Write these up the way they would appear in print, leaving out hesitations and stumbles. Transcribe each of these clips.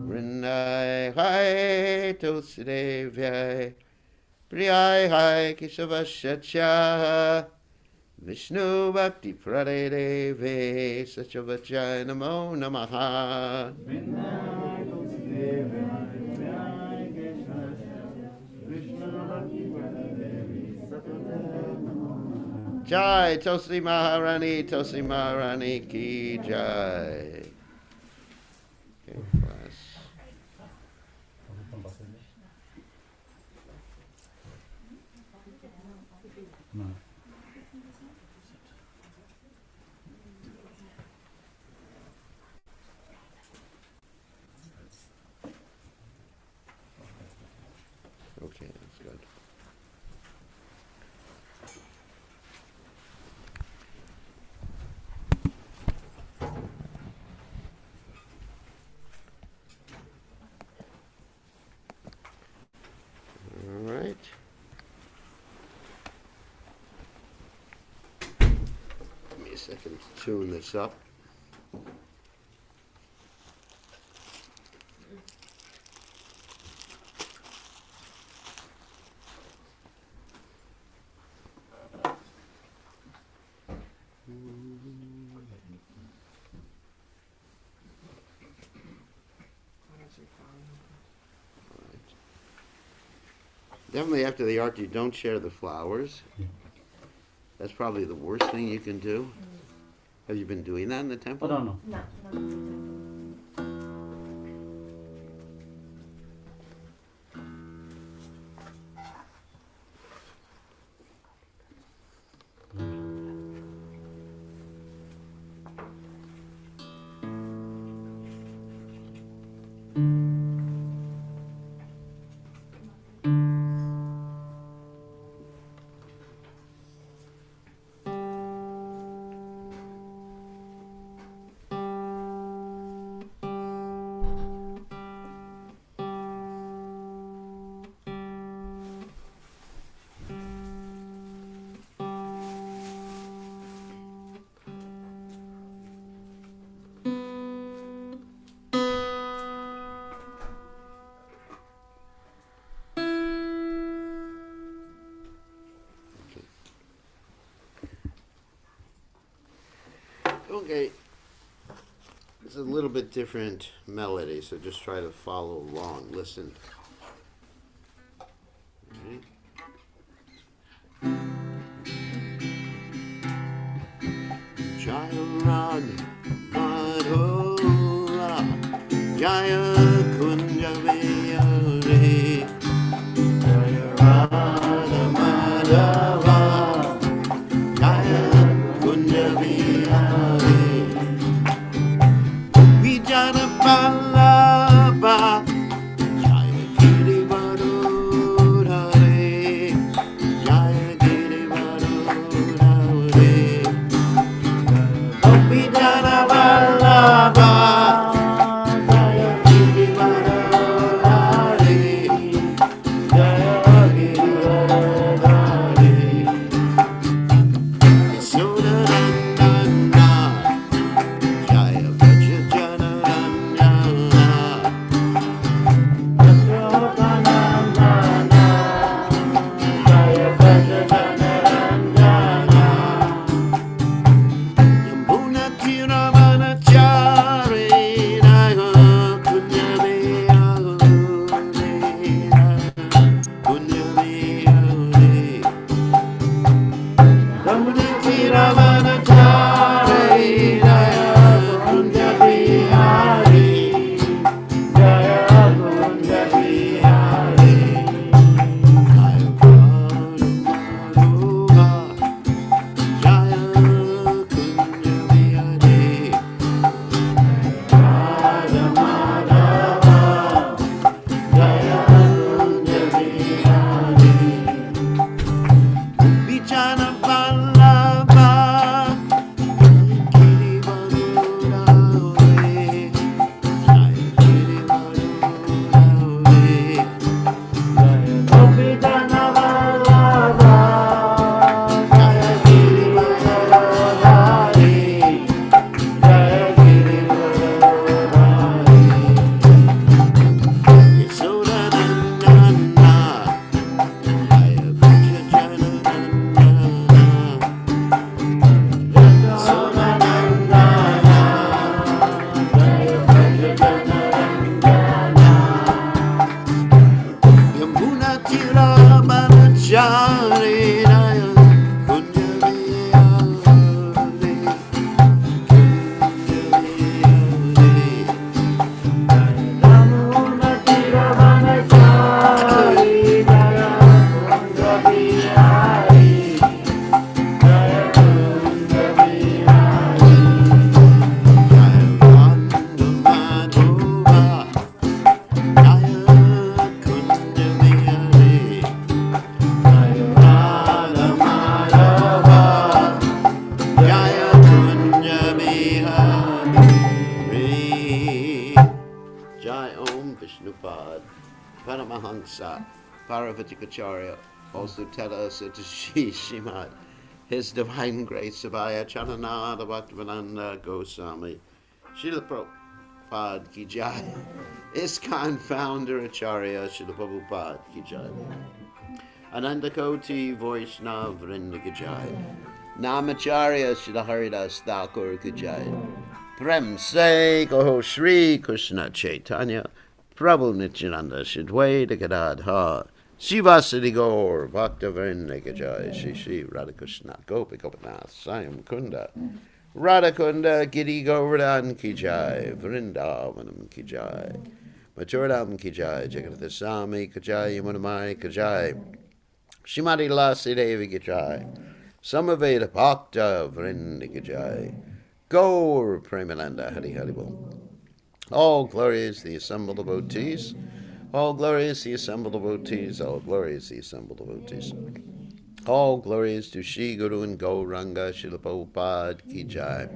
Vrindai Hai Tulsidevai Priyai Hai Keshavashacha Vishnu Bhakti Pradedeve Sachavachai Namo Namaha. Jai Tulsi Maharani Ki Jai. Okay, class. Okay, that's good. All right. Give me a second to tune this up. Definitely after the art, you don't share the flowers. That's probably the worst thing you can do. Have you been doing that in the temple? No. Okay, it's a little bit different melody, so just try to follow along. Listen. All right. Jaya Rani Madhura Jaya Kunja Vihari Jaya Radha Madhava Jaya Kunja Vihari Vijana Vallabha Jaya Girivaradhare Jaya Girivaradhare Vijana Vallabha Jaya Girivaradhare Jaya Girivaradhare Yasodanandana Jaya Vajajanaranyana Yasodanandana Jaya Vajajanaranyana Yamuna Tiravanachari Naya Kunyaviyahuri Kunyaviyahuri Yamuna Tiravanachari Naya Kunyaviyahuri Jaya Kunyaviyahuri Jaya Prabhupada Jaya Kunyaviyahuri Radha Madhava Jaya Kunyaviyahuri Vijana Vallabha Paramahansa Paravatikacharya also tell us that Shimad, His Divine Grace Sabaya Chananada Bhaktivedanta Goswami Srila Prabhupada Ki Jai, ISKCON Founder Acharya Srila Prabhupada Ki Jai, Ananda Koti Vaishnava Vrinda Ki Jai, Namacharya Srila Haridas Thakur Ki Jai, Prem Se Goho Shri Krishna Chaitanya Prabhu Nityananda Shidwaita Gadadha Sivasati Gaur Bhaktivinoda Ki Jai Shri Shri Radhakrishna Gopi Gopinath Sayam Kunda Radhakunda Giri Govardhan Ki Jai Vrindavanam Ki Jai Machuradam Ki Jai Jagannath Swami Ki Jai Yamunamai Ki Jai Shrimati Lasi Devi Ki Jai Samaveda Bhakta Vrinda Ki Jai Gaur Premananda Hari Hari Bol. All glory is the assembled devotees. All glory is the assembled devotees. All glory is the assembled devotees. All glory is to Shri Guru and Gauranga Srila Prabhupada Ki Jai.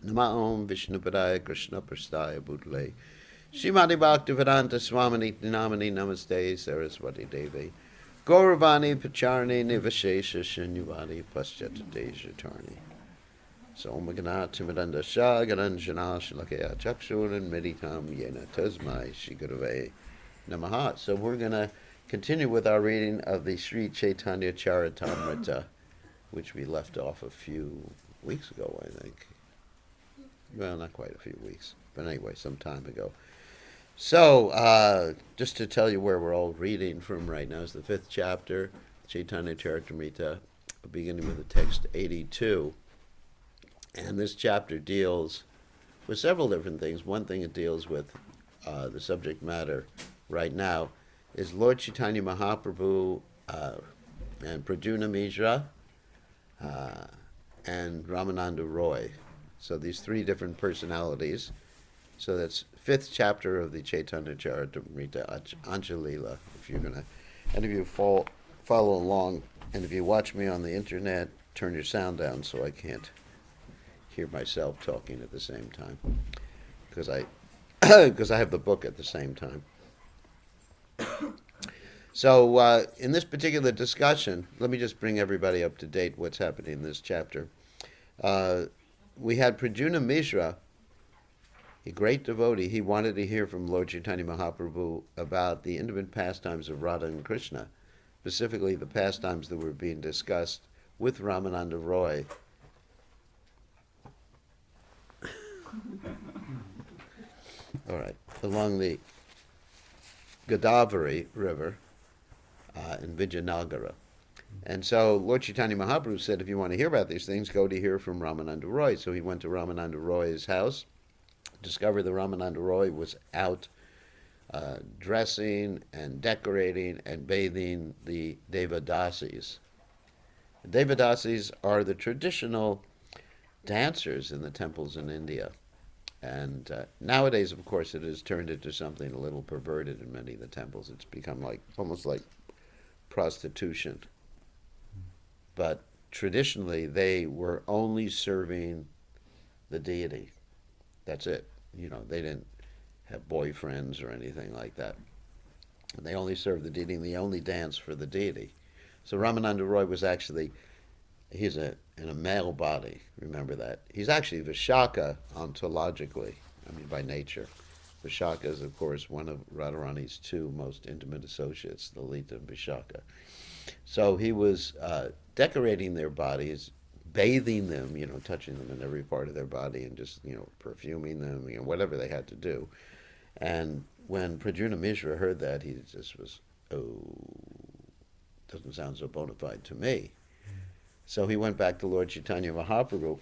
Nama Om Vishnupadaya Krishna Prastaya Bhutale Srimati Bhaktivedanta Swami Namani Namaste Saraswati Devi Gauravani Pacharni Nivashesha Shinyavadi Paschatadeja Tarni Somagana Timadanda Shah Garanjana Shalakaya Chakshur Meditam Yena Tasmai Shigurave Namaha. So we're going to continue with our reading of the Sri Caitanya Caritamrta, which we left off a few weeks ago, I think. Well, not quite a few weeks, but anyway, some time ago. So, just to tell you where we're all reading from right now is the 5th chapter, Caitanya Caritamrta, beginning with the text 82. And this chapter deals with several different things. One thing it deals with, the subject matter right now, is Lord Chaitanya Mahaprabhu and Pradyumna Mishra and Ramananda Roy. So these 3 different personalities. So that's 5th chapter of the Caitanya Caritamrta, Antya Lila. If you're gonna, and if you follow along, and if you watch me on the internet, turn your sound down so I can't hear myself talking at the same time, because I have the book at the same time. So in this particular discussion, let me just bring everybody up to date what's happening in this chapter. We had Pradyumna Mishra, a great devotee. He wanted to hear from Lord Chaitanya Mahaprabhu about the intimate pastimes of Radha and Krishna, specifically the pastimes that were being discussed with Ramananda Roy. All right, along the Godavari River in Vijayanagara. And so Lord Chaitanya Mahaprabhu said, if you want to hear about these things, go to hear from Ramananda Roy. So he went to Ramananda Roy's house, discovered that Ramananda Roy was out dressing and decorating and bathing the Devadasis. Devadasis are the traditional dancers in the temples in India. And nowadays, of course, it has turned into something a little perverted in many of the temples. It's become almost like prostitution. But traditionally, they were only serving the deity. That's it. They didn't have boyfriends or anything like that. They only served the deity, and they only danced for the deity. So Ramananda Roy was actually, he's in a male body, remember that. He's actually Vishaka ontologically, by nature. Vishaka is, of course, one of Radharani's 2 most intimate associates, Lila and Vishaka. So he was decorating their bodies, bathing them, touching them in every part of their body, and just, perfuming them, whatever they had to do. And when Pradyumna Mishra heard that, he just was, doesn't sound so bona fide to me. So he went back to Lord Chaitanya Mahaprabhu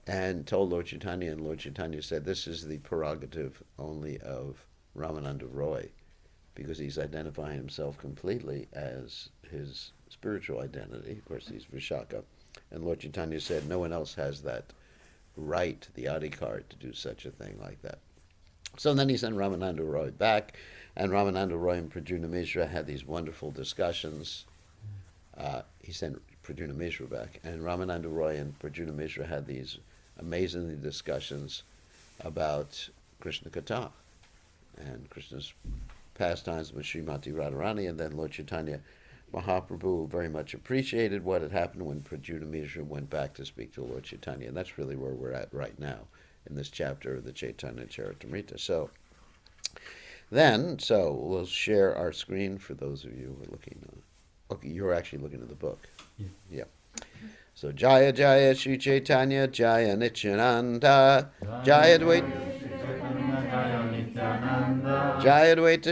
and told Lord Chaitanya, and Lord Chaitanya said, this is the prerogative only of Ramananda Roy, because he's identifying himself completely as his spiritual identity. Of course, he's Vishaka. And Lord Chaitanya said, no one else has that right, the adhikar, to do such a thing like that. So then he sent Ramananda Roy back, and Ramananda Roy and Pradyumna Mishra had these wonderful discussions. He sent Pradyumna Mishra back, and Ramananda Roy and Pradyumna Mishra had these amazing discussions about Krishna Katha and Krishna's pastimes with Srimati Radharani, and then Lord Chaitanya Mahaprabhu very much appreciated what had happened when Pradyumna Mishra went back to speak to Lord Chaitanya, and that's really where we're at right now in this chapter of the Caitanya Caritamrta. So we'll share our screen for those of you who are looking. Okay, you're actually looking at the book. Yeah. So Jaya Jaya Sri Chaitanya Jaya Nityananda Jaya Advaita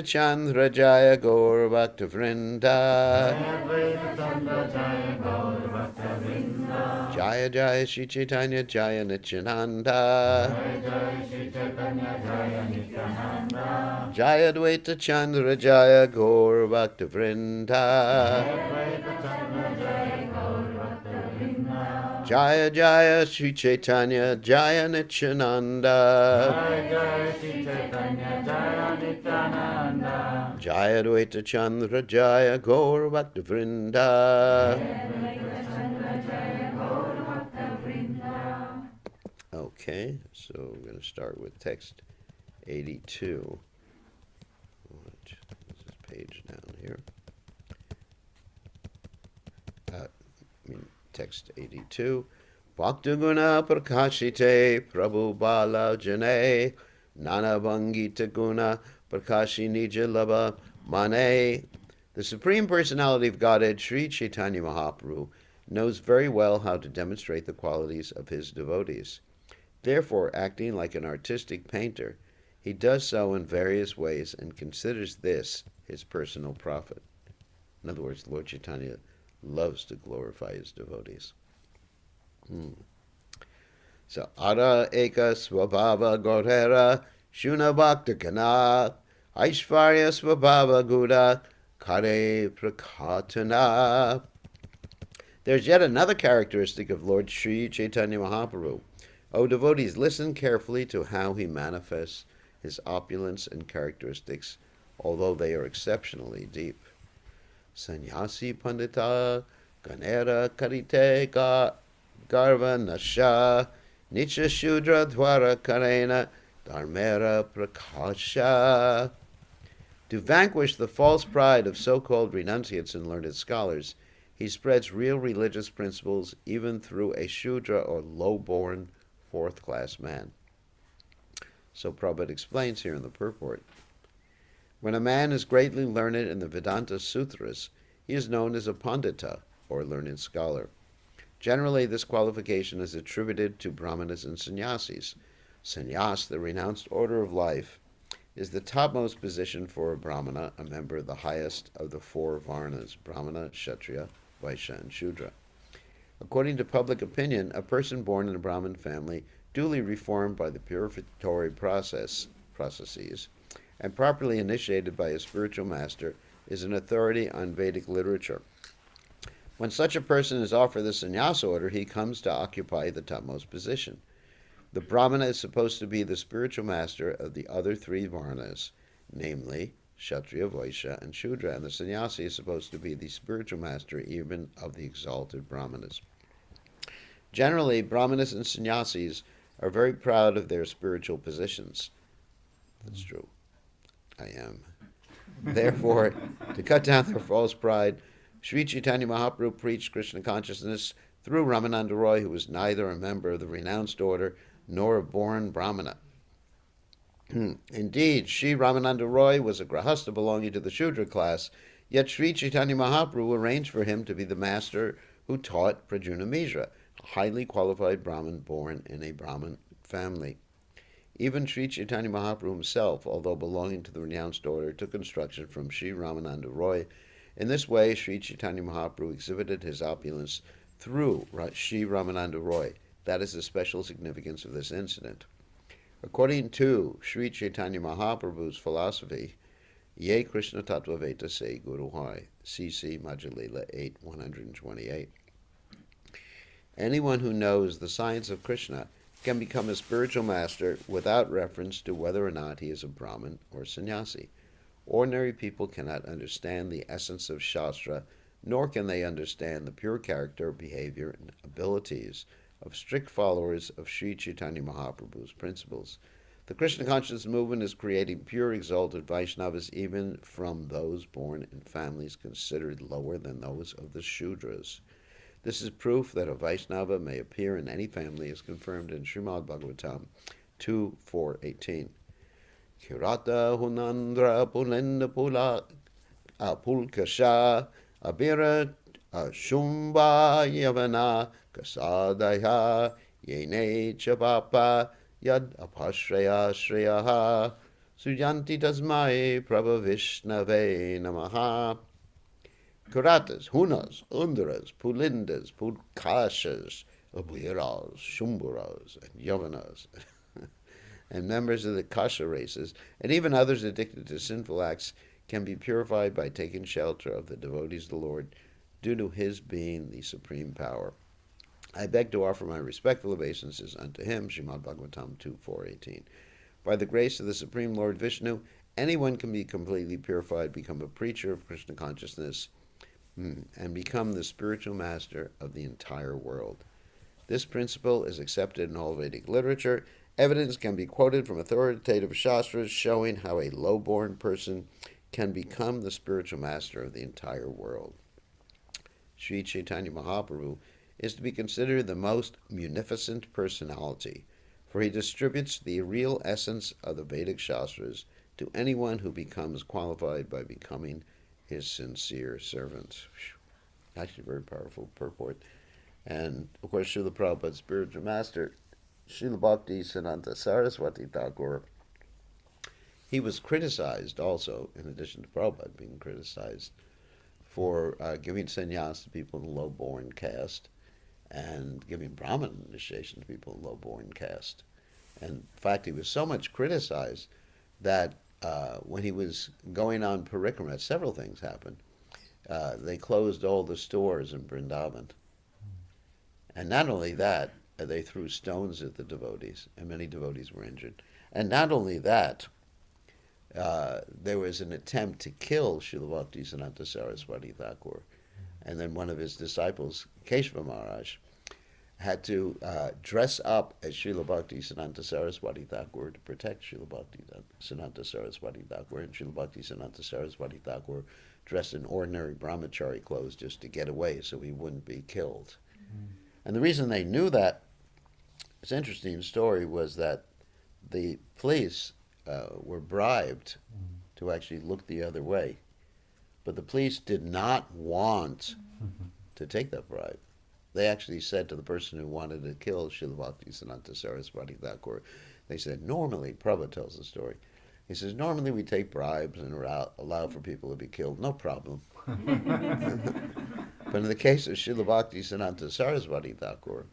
Chandra Jaya Gaur Bhakta Vrinda Jaya Jaya Sri Chaitanya Jaya Nityananda Jaya Advaita Chandra Jaya Gaur Bhakta Vrinda Jaya Jaya Sri Chaitanya Jaya Nityananda Jaya Advaita Chandra Jaya Gaur Bhakta Vrinda. Okay, so we're going to start with text 82. This is page down here. Text 82. Bhakta Guna Prakashite Prabhu Bala Jane Nana Bhangita Guna Prakashi Nija Laba Mane. The Supreme Personality of Godhead, Sri Chaitanya Mahaprabhu, knows very well how to demonstrate the qualities of his devotees. Therefore, acting like an artistic painter, he does so in various ways and considers this his personal profit. In other words, Lord Chaitanya loves to glorify his devotees. So, Ara Eka Swabhava Gaurhera Shuna Bhakta Kana Aishvarya Swabhava Guda Kare Prakatana. There's yet another characteristic of Lord Sri Chaitanya Mahaprabhu. O devotees, listen carefully to how he manifests his opulence and characteristics, although they are exceptionally deep. Sannyasi Pandita Ganera Karite Garva Nasha Nicha Shudra Dwara Karena Dharmera Prakasha. To vanquish the false pride of so-called renunciates and learned scholars, he spreads real religious principles even through a Shudra or low-born fourth-class man. So Prabhupada explains here in the purport. When a man is greatly learned in the Vedanta Sutras, he is known as a Pandita, or learned scholar. Generally, this qualification is attributed to Brahmanas and Sannyasis. Sannyas, the renounced order of life, is the topmost position for a Brahmana, a member of the highest of the four Varnas, Brahmana, Kshatriya, Vaishya, and Shudra. According to public opinion, a person born in a Brahmin family, duly reformed by the purificatory processes, and properly initiated by a spiritual master, is an authority on Vedic literature. When such a person is offered the sannyasa order, he comes to occupy the topmost position. The Brahmana is supposed to be the spiritual master of the other three Varnas, namely Kshatriya, Vaishya, and Shudra, and the sannyasi is supposed to be the spiritual master even of the exalted Brahmanas. Generally, Brahmanas and sannyasis are very proud of their spiritual positions. That's true. I am. Therefore, to cut down their false pride, Sri Chaitanya Mahaprabhu preached Krishna consciousness through Ramananda Roy, who was neither a member of the renounced order nor a born Brahmana. Indeed, Sri Ramananda Roy was a grahastha belonging to the Shudra class, yet Sri Chaitanya Mahaprabhu arranged for him to be the master who taught Pradyumna Mishra, a highly qualified Brahmin born in a Brahmin family. Even Sri Chaitanya Mahaprabhu himself, although belonging to the renounced order, took instruction from Sri Ramananda Roy. In this way, Sri Chaitanya Mahaprabhu exhibited his opulence through Sri Ramananda Roy. That is the special significance of this incident. According to Sri Chaitanya Mahaprabhu's philosophy, Ye Krishna Tattva Veta Se Guru Hai, C.C. Madhya-lila 8:128. Anyone who knows the science of Krishna can become a spiritual master without reference to whether or not he is a Brahmin or sannyasi. Ordinary people cannot understand the essence of Shastra, nor can they understand the pure character, behavior, and abilities of strict followers of Sri Chaitanya Mahaprabhu's principles. The Krishna consciousness movement is creating pure, exalted Vaishnavas even from those born in families considered lower than those of the Shudras. This is proof that a Vaishnava may appear in any family as confirmed in Srimad Bhagavatam 2.4.18. Kirata hunandra pulinda pulkasha abira shumba yavana kasadaya yene chabapa yad apashraya shreyaha sujanti tasmai prabhavishnave namaha. Kuratas, Hunas, Undras, Pulindas, Pulkashas, Abiras, Shumburas, and Yavanas, and members of the Kasha races, and even others addicted to sinful acts, can be purified by taking shelter of the devotees of the Lord, due to his being the supreme power. I beg to offer my respectful obeisances unto him, Srimad Bhagavatam 2.4.18. By the grace of the Supreme Lord Vishnu, anyone can be completely purified, become a preacher of Krishna consciousness, and become the spiritual master of the entire world. This principle is accepted in all Vedic literature. Evidence can be quoted from authoritative shastras showing how a low-born person can become the spiritual master of the entire world. Sri Caitanya Mahaprabhu is to be considered the most munificent personality, for he distributes the real essence of the Vedic shastras to anyone who becomes qualified by becoming his sincere servant. Actually, very powerful purport. And, of course, Srila Prabhupada's spiritual master, Srila Bhakti Siddhanta Saraswati Thakur, he was criticized also, in addition to Prabhupada being criticized, for giving sannyas to people in low-born caste and giving Brahman initiation to people in low-born caste. And, in fact, he was so much criticized that when he was going on parikrama, several things happened. They closed all the stores in Vrindavan. And not only that, they threw stones at the devotees, and many devotees were injured. And not only that, there was an attempt to kill Srila Bhakti Siddhanta Saraswati Thakur. And then one of his disciples, Keshava Maharaj, had to dress up as Srila Bhakti Siddhanta Saraswati Thakur to protect Srila Bhakti Siddhanta Saraswati Thakur. And Srila Bhakti Siddhanta Saraswati Thakur dressed in ordinary brahmachari clothes just to get away so he wouldn't be killed. And the reason they knew that, it's an interesting story, was that the police were bribed to actually look the other way. But the police did not want to take that bribe. They actually said to the person who wanted to kill Srila Bhakti Siddhanta Saraswati Thakur, they said, normally, Prabhupada tells the story, he says, normally we take bribes and allow for people to be killed, no problem. But in the case of Srila Bhakti Siddhanta Saraswati Thakur,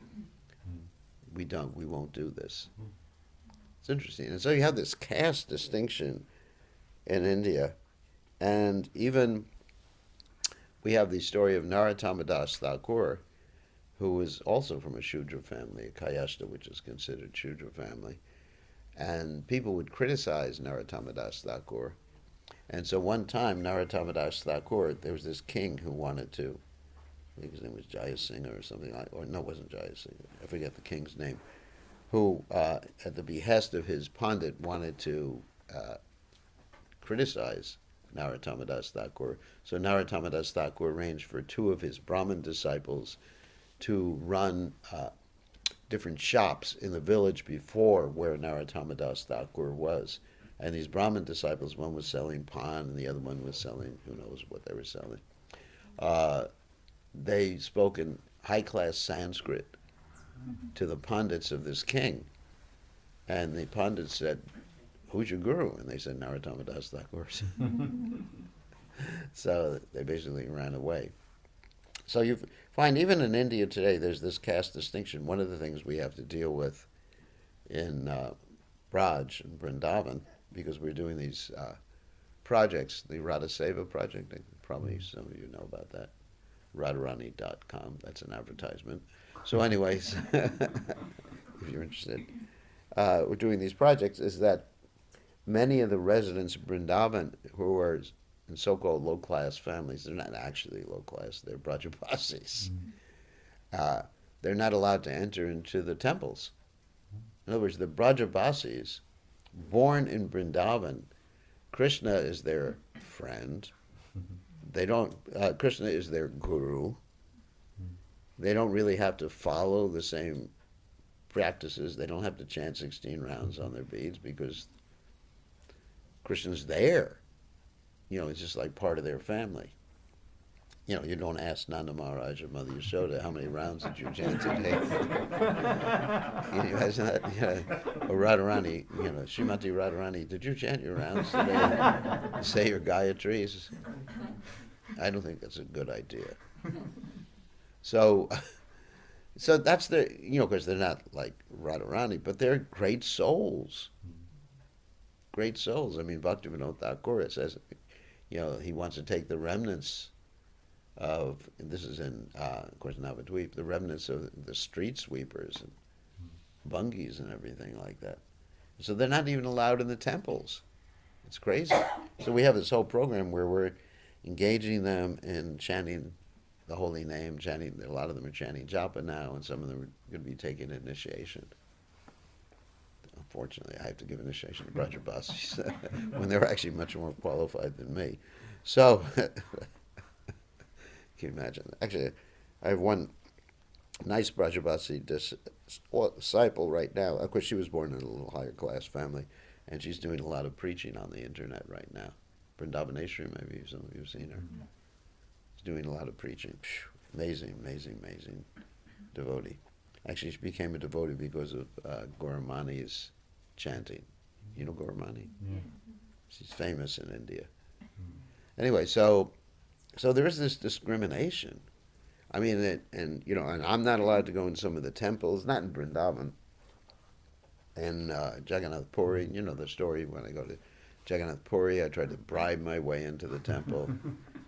we won't do this. It's interesting. And so you have this caste distinction in India, and even we have the story of Narottama Das Thakur, who was also from a Shudra family, a Kayashta, which is considered Shudra family. And people would criticize Narottama Das Thakur. And so one time, Narottama Das Thakur, there was this king who wanted to, I think his name was Jayasingha or something like, or no, it wasn't Jayasingha, I forget the king's name, who, at the behest of his Pandit, wanted to criticize Narottama Das Thakur. So Narottama Das Thakur arranged for two of his Brahmin disciples to run different shops in the village before where Narottama Das Thakur was. And these Brahmin disciples, one was selling pan and the other one was selling, who knows what they were selling. They spoke in high-class Sanskrit to the Pandits of this king. And the Pandits said, who's your guru? And they said, Narottama Das Thakur. So they basically ran away. So you find even in India today, there's this caste distinction. One of the things we have to deal with in Braj and Vrindavan, because we're doing these projects, the Radha Seva project, probably some of you know about that, radharani.com, that's an advertisement. So anyways, if you're interested, we're doing these projects, is that many of the residents of Vrindavan who are in so-called low-class families, they're not actually low-class, they're Brajabasis. They're not allowed to enter into the temples. In other words, the Brajabasis born in Vrindavan, Krishna is their friend. They don't. Krishna is their guru. They don't really have to follow the same practices. They don't have to chant 16 rounds on their beads because Krishna's there. It's just like part of their family. You don't ask Nanda Maharaj or Mother Yashoda, how many rounds did you chant today? Can you imagine that? Or Radharani, Srimati Radharani, did you chant your rounds today? Say your Gayatris? I don't think that's a good idea. So that's because they're not like Radharani, but they're great souls. Great souls. I mean, Bhaktivinoda Thakur, it says, he wants to take the remnants of, and this is in, of course, Navadvip, the remnants of the street sweepers and bungis and everything like that. So they're not even allowed in the temples. It's crazy. So we have this whole program where we're engaging them in chanting the holy name, a lot of them are chanting japa now, and some of them are going to be taking initiation. Unfortunately, I have to give initiation to Brajabasis when they're actually much more qualified than me. So, can you imagine? Actually, I have one nice Brajabasi disciple right now. Of course, she was born in a little higher class family, and she's doing a lot of preaching on the internet right now. Vrindavaneshwari, maybe some of you have seen her. She's doing a lot of preaching. Amazing, amazing, amazing devotee. Actually, she became a devotee because of Gauramani's chanting. You know Gauramani? Yeah. She's famous in India. Anyway, so there is this discrimination. I mean, and I'm not allowed to go in some of the temples, not in Vrindavan, and Jagannath Puri. You know the story when I go to Jagannath Puri, I tried to bribe my way into the temple,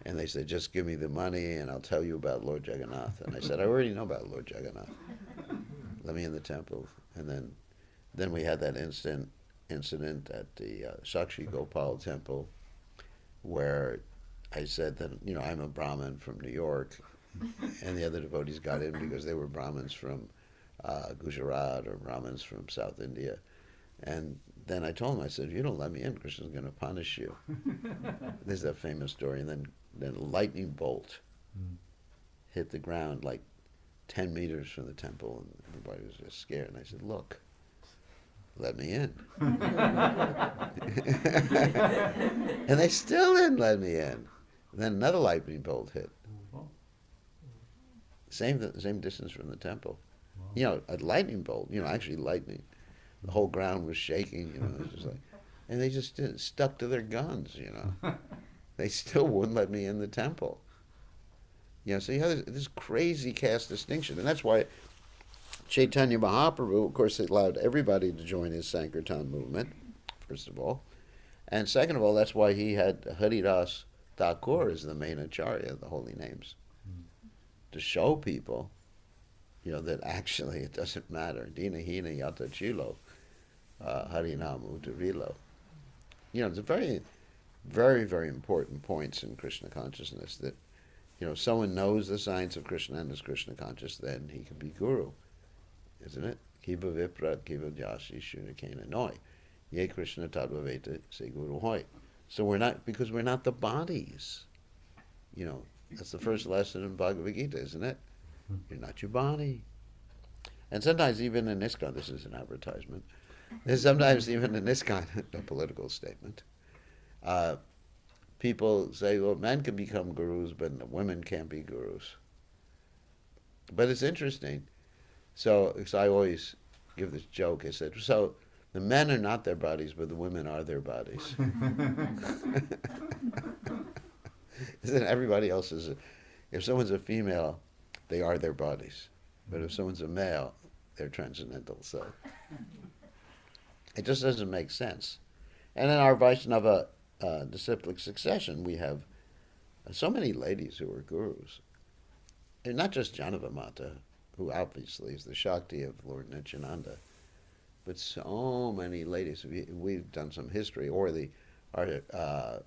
and they said, just give me the money and I'll tell you about Lord Jagannath. And I said, I already know about Lord Jagannath. Let me in the temple. And then we had that incident at the Sakshi Gopal temple where I said that, I'm a Brahmin from New York, and the other devotees got in because they were Brahmins from Gujarat or Brahmins from South India. And then I told them, I said, if you don't let me in, Krishna's going to punish you. This is a famous story. And then a lightning bolt hit the ground like 10 meters from the temple, and everybody was just scared. And I said, look, let me in. And they still didn't let me in. And then another lightning bolt hit. Same distance from the temple. A lightning bolt, actually lightning. The whole ground was shaking, it was just like, and they just stuck to their guns, They still wouldn't let me in the temple. So you have this crazy caste distinction, and that's why Caitanya Mahaprabhu, of course, allowed everybody to join his Sankirtan movement, first of all. And second of all, that's why he had Haridas Thakur as the main acharya of the holy names, to show people, that actually it doesn't matter. Dina hina yata chilo, harinamu utarilo. It's a very, very, very important points in Krishna consciousness that, if someone knows the science of Krishna and is Krishna conscious, then he can be guru, isn't it? Kiva vipra, kiva jasi, shunakena noi. Ye Krishna tadvaveta se guru hoy. So we're not the bodies. That's the first lesson in Bhagavad Gita, isn't it? You're not your body. And sometimes even in ISKCON, this is an advertisement, and sometimes even in ISKCON, a political statement, people say, well, men can become gurus, but women can't be gurus. But it's interesting. So I always give this joke. I said, so the men are not their bodies, but the women are their bodies. Isn't everybody else if someone's a female, they are their bodies. But if someone's a male, they're transcendental. So it just doesn't make sense. And in our Vaishnava disciplic succession, we have so many ladies who are gurus. And not just Janava Mata, who obviously is the Shakti of Lord Nityananda, but so many ladies. We've done some history, or our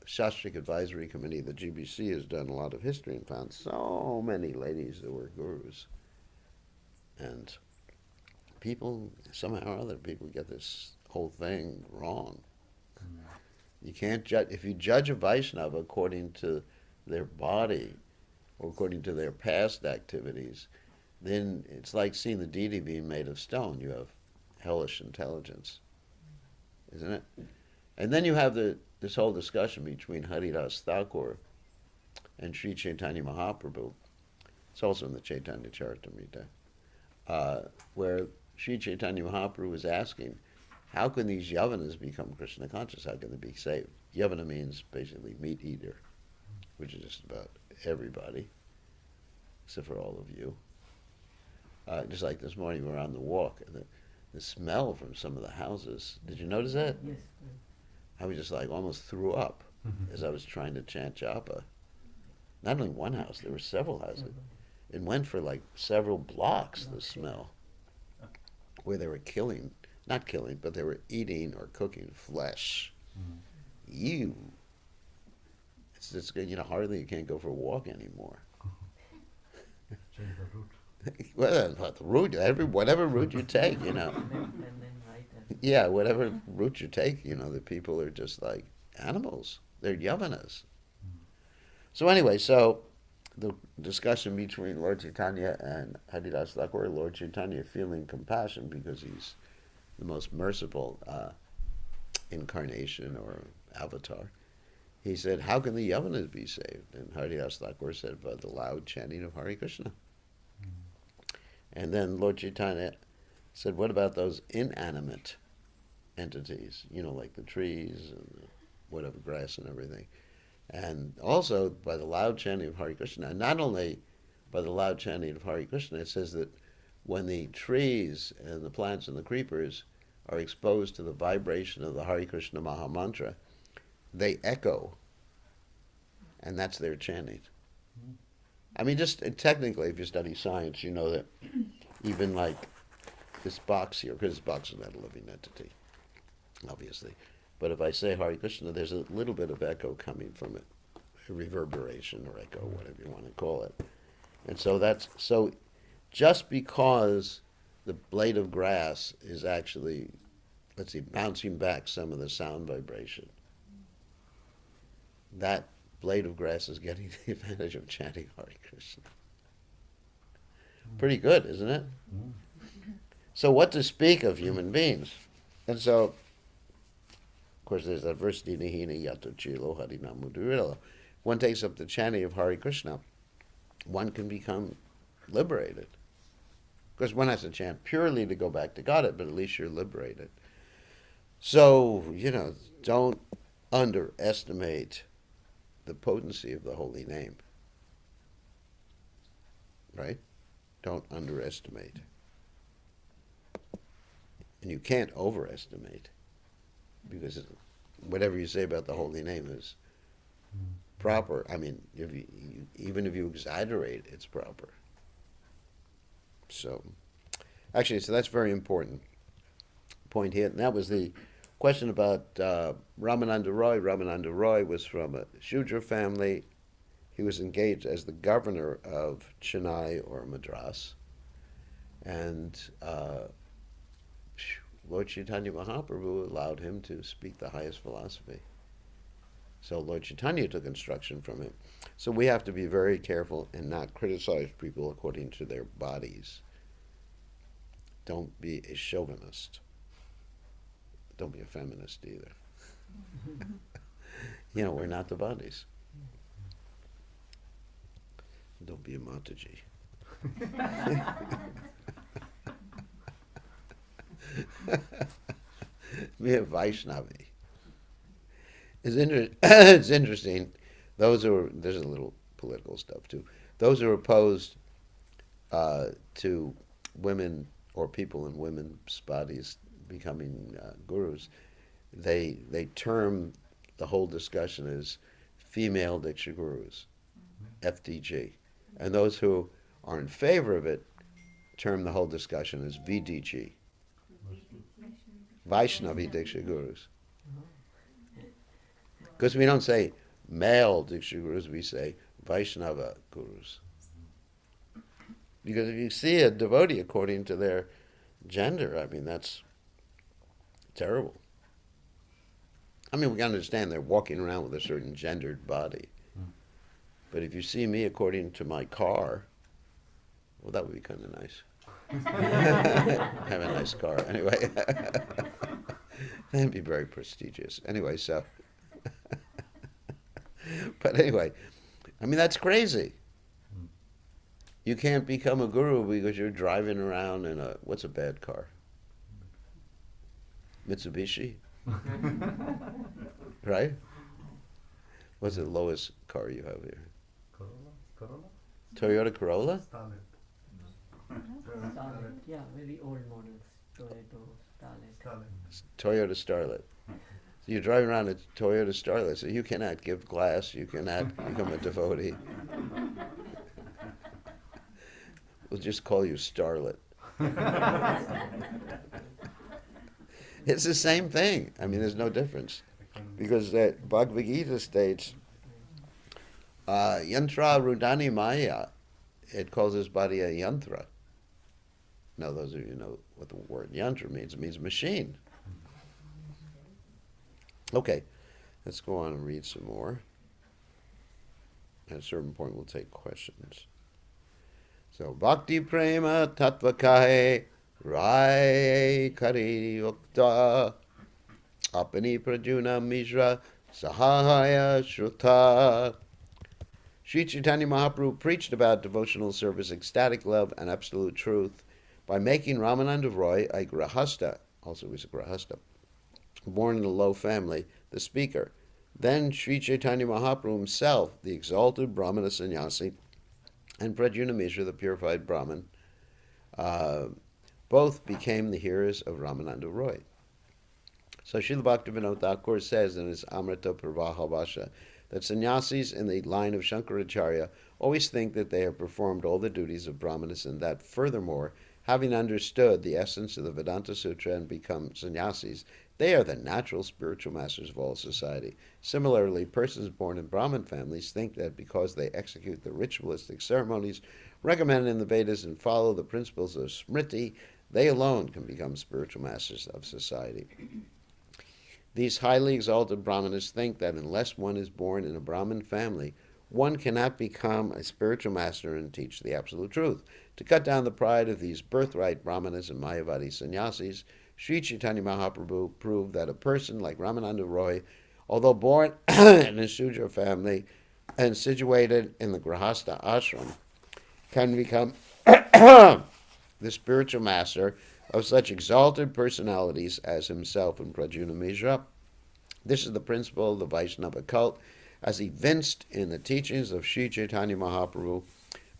Shastric Advisory Committee, the GBC, has done a lot of history and found so many ladies that were gurus. And people, somehow or other, people get this whole thing wrong. You can't judge, if you judge a Vaishnava according to their body or according to their past activities, then it's like seeing the deity being made of stone. You have hellish intelligence, isn't it? And then you have this whole discussion between Haridas Thakur and Sri Chaitanya Mahaprabhu. It's also in the Caitanya Caritamrta, where Sri Chaitanya Mahaprabhu was asking, how can these Yavanas become Krishna conscious? How can they be saved? Yavana means basically meat eater, which is just about everybody, except for all of you. Just like this morning, we were on the walk, and the smell from some of the houses. Did you notice that? Yes. I was just like almost threw up as I was trying to chant japa. Not only one house, there were several houses. It went for like several blocks, the smell, where they were not killing, but they were eating or cooking flesh. Ew. It's just, hardly you can't go for a walk anymore. Change the route. Well, the route, whatever route you take, And then right. Yeah, whatever route you take, the people are just like animals. They're yavanas. So anyway, the discussion between Lord Chaitanya and Haridas Thakur, Lord Chaitanya feeling compassion because he's the most merciful incarnation or avatar. He said, how can the Yavanas be saved? And Haridas Thakur said, by the loud chanting of Hare Krishna. And then Lord Chaitanya said, what about those inanimate entities, like the trees and whatever, grass and everything? And also by the loud chanting of Hare Krishna. And not only by the loud chanting of Hare Krishna, it says that when the trees and the plants and the creepers are exposed to the vibration of the Hare Krishna Maha Mantra, they echo. And that's their chanting. I mean, just technically, if you study science, you know that even like this box here, because this box is not a living entity, obviously. But if I say Hare Krishna, there's a little bit of echo coming from it, a reverberation or echo, whatever you want to call it. And so just because the blade of grass is actually, bouncing back some of the sound vibration, that blade of grass is getting the advantage of chanting Hare Krishna. Pretty good, isn't it? So what to speak of human beings? And so, of course, there's that verse, Dinahina Yato Chilo Harinamudurila. One takes up the chanting of Hare Krishna, one can become liberated. Because one has to chant purely to go back to Godhead, but at least you're liberated. So, don't underestimate the potency of the holy name. Right? Don't underestimate. And you can't overestimate. Because whatever you say about the holy name is proper. I mean, even if you exaggerate, it's proper. So that's very important point here. And that was the question about Ramananda Roy. Ramananda Roy was from a Shudra family. He was engaged as the governor of Chennai or Madras. And Lord Chaitanya Mahaprabhu allowed him to speak the highest philosophy. So Lord Chaitanya took instruction from him. So we have to be very careful and not criticize people according to their bodies. Don't be a chauvinist. Don't be a feminist either. We're not the bodies. Don't be a Mataji. Be a Vaishnavi. It's interesting. There's a little political stuff too. Those who are opposed to women or people in women's bodies becoming gurus, they term the whole discussion as female Diksha gurus, FDG. And those who are in favor of it term the whole discussion as VDG, Vaishnavi Diksha gurus. Because we don't say male Diksha gurus, we say Vaishnava gurus. Because if you see a devotee according to their gender, I mean, terrible. I mean, we can understand they're walking around with a certain gendered body. But if you see me according to my car, well, that would be kind of nice. I have a nice car. Anyway, that'd be very prestigious. Anyway, so. But anyway, I mean, that's crazy. You can't become a guru because you're driving around in a, what's a bad car? Mitsubishi? Right? What's the lowest car you have here? Corolla? Toyota Corolla? Starlet. Starlet. Yeah, very old models. Toyota Starlet. Toyota Starlet. So you're driving around a Toyota Starlet, so you cannot give glass, you cannot become a devotee. We'll just call you Starlet. It's the same thing. I mean, there's no difference. Because Bhagavad Gita states, yantra rudani maya, it calls his body a yantra. Now, those of you who know what the word yantra means, it means machine. Okay, let's go on and read some more. At a certain point, we'll take questions. So, Bhakti Prema Tattva Kahe Rai Kari Ukta Apani Prajuna Mishra Sahaya Shruta. Sri Chaitanya Mahaprabhu preached about devotional service, ecstatic love, and absolute truth by making Ramananda Roy a grahasta, also he was a grahasta, born in a low family, the speaker. Then Sri Chaitanya Mahaprabhu himself, the exalted Brahmana sannyasi, and Prajuna Mishra, the purified Brahmin, both became the hearers of Ramananda Roy. So Srila Bhaktivinoda Thakur says in his Amrita Pravaha Bhasha that sannyasis in the line of Shankaracharya always think that they have performed all the duties of brahmanas, and that furthermore, having understood the essence of the Vedanta Sutra and become sannyasis, they are the natural spiritual masters of all society. Similarly, persons born in Brahmin families think that because they execute the ritualistic ceremonies recommended in the Vedas and follow the principles of Smriti, they alone can become spiritual masters of society. These highly exalted Brahmanas think that unless one is born in a Brahmin family, one cannot become a spiritual master and teach the absolute truth. To cut down the pride of these birthright Brahmanas and Mayavadi sannyasis, Sri Chaitanya Mahaprabhu proved that a person like Ramananda Roy, although born in a Shudra family and situated in the Grahastha ashram, can become the spiritual master of such exalted personalities as himself and Prajuna Mishra. This is the principle of the Vaishnava cult, as evinced in the teachings of Sri Chaitanya Mahaprabhu.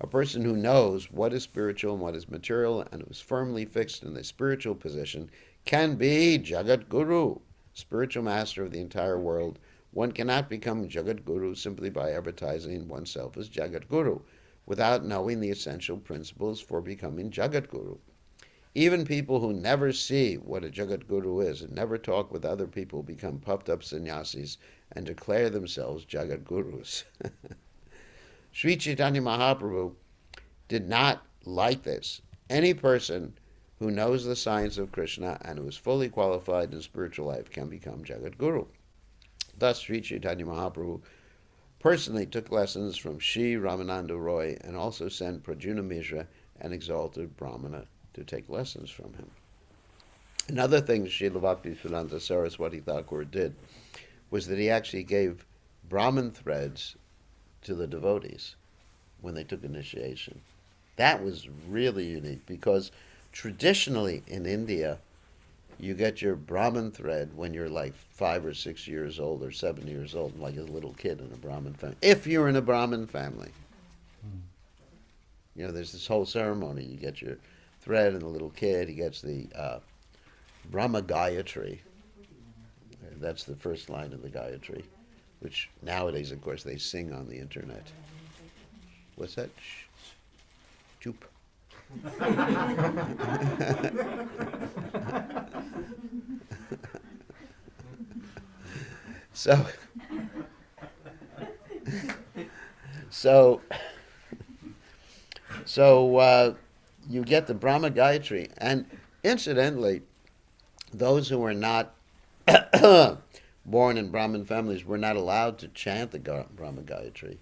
A person who knows what is spiritual and what is material and who is firmly fixed in the spiritual position can be Jagat Guru, spiritual master of the entire world. One cannot become Jagat Guru simply by advertising oneself as Jagat Guru, without knowing the essential principles for becoming Jagat Guru. Even people who never see what a Jagat Guru is and never talk with other people become puffed up sannyasis and declare themselves Jagat Gurus. Sri Chaitanya Mahaprabhu did not like this. Any person who knows the science of Krishna and who is fully qualified in spiritual life can become Jagat Guru. Thus, Sri Chaitanya Mahaprabhu personally took lessons from Sri Ramananda Roy and also sent Prajuna Mishra, an exalted Brahmana, to take lessons from him. Another thing Srila Bhaktisiddhanta Saraswati Thakur did was that he actually gave Brahmin threads to the devotees when they took initiation. That was really unique because traditionally in India, you get your Brahmin thread when you're like 5 or 6 years old or 7 years old, like a little kid in a Brahmin family. If you're in a Brahmin family. You know, there's this whole ceremony. You get your thread and the little kid, he gets the Brahma Gayatri. That's the first line of the Gayatri, which nowadays, of course, they sing on the internet. What's that? Choop. So you get the Brahma Gayatri, and incidentally, those who were not born in Brahmin families were not allowed to chant the Brahma Gayatri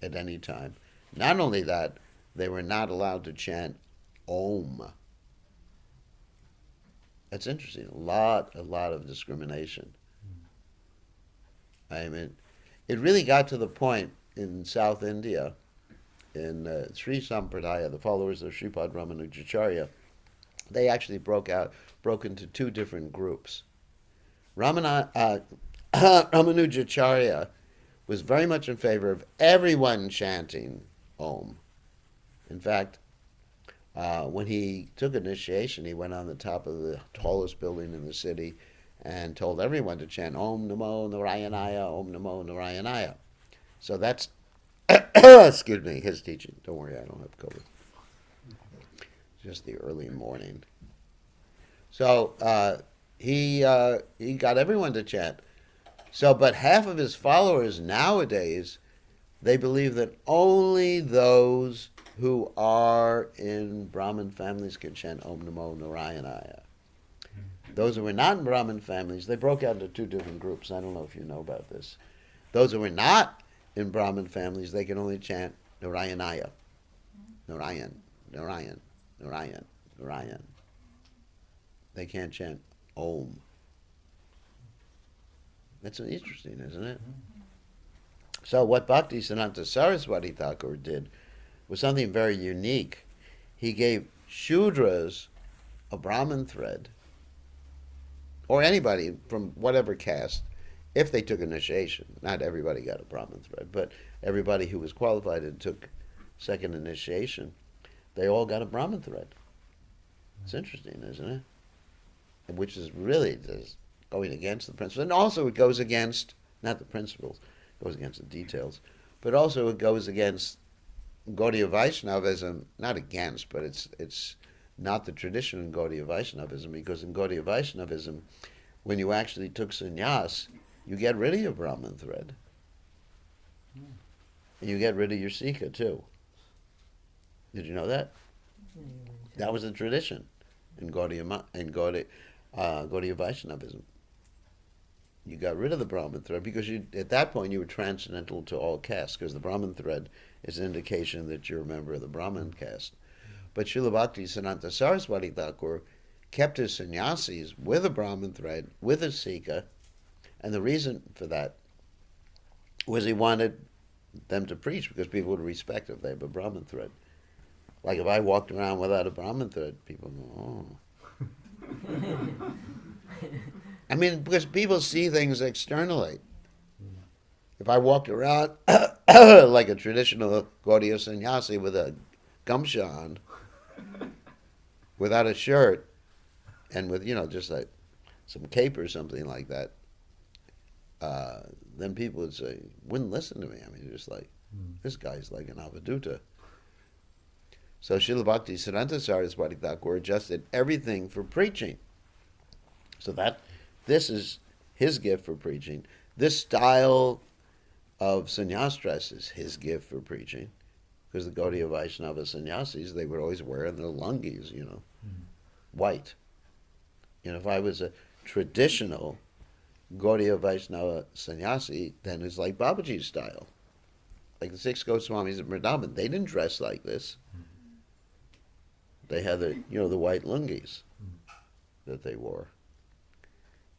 at any time. Not only that, they were not allowed to chant Om. That's interesting. A lot of discrimination. I mean, it really got to the point in South India, in Sri Sampradaya, the followers of Sripad Ramanujacharya, they actually broke into two different groups. Ramanujacharya was very much in favor of everyone chanting Om. In fact, when he took initiation, he went on the top of the tallest building in the city and told everyone to chant Om Namo Narayanaya, Om Namo Narayanaya. So that's, excuse me, his teaching. Don't worry, I don't have COVID. Just the early morning. So he got everyone to chant. So, but half of his followers nowadays, they believe that only those who are in Brahmin families can chant Om Namo Narayanaya. Those who were not in Brahmin families, they broke out into two different groups. I don't know if you know about this. Those who were not in Brahmin families, they can only chant Narayanaya. Narayan, Narayan, Narayan, Narayan. They can't chant Om. That's interesting, isn't it? So what Bhaktisiddhanta Saraswati Thakur did was something very unique. He gave Shudras a Brahmin thread, or anybody from whatever caste, if they took initiation. Not everybody got a Brahmin thread, but everybody who was qualified and took second initiation, they all got a Brahmin thread. It's interesting, isn't it? Which is really just going against the principles. And also it goes against, not the principles, it goes against the details, but also it goes against Gaudiya Vaishnavism, not against, but it's not the tradition in Gaudiya Vaishnavism, because in Gaudiya Vaishnavism, when you actually took sannyas, you get rid of your Brahmin thread. And you get rid of your Sikha too. Did you know that? That was the tradition in Gaudiya Vaishnavism. You got rid of the Brahmin thread because at that point you were transcendental to all castes, because the Brahmin thread is an indication that you're a member of the Brahmin caste. But Srila Bhaktisiddhanta Saraswati Thakur kept his sannyasis with a Brahmin thread, with a Sikha, and the reason for that was he wanted them to preach, because people would respect if they have a Brahmin thread. Like if I walked around without a Brahmin thread, people go, oh. I mean, because people see things externally. If I walked around like a traditional Gaudiya sannyasi with a gamsha on, without a shirt, and with, just like some cape or something like that, then people wouldn't listen to me. I mean, just like, this guy's like an avaduta. So Srila Bhaktisiddhanta Saraswati Thakur adjusted everything for preaching. So this is his gift for preaching. This style of sannyas dress is his gift for preaching, because the Gaudiya Vaishnava sannyasis, they would always wear their lungis, white. If I was a traditional Gaudiya Vaishnava sannyasi, then it's like Babaji's style. Like the 6 Goswamis of Vrindavan, they didn't dress like this. They had the white lungis that they wore.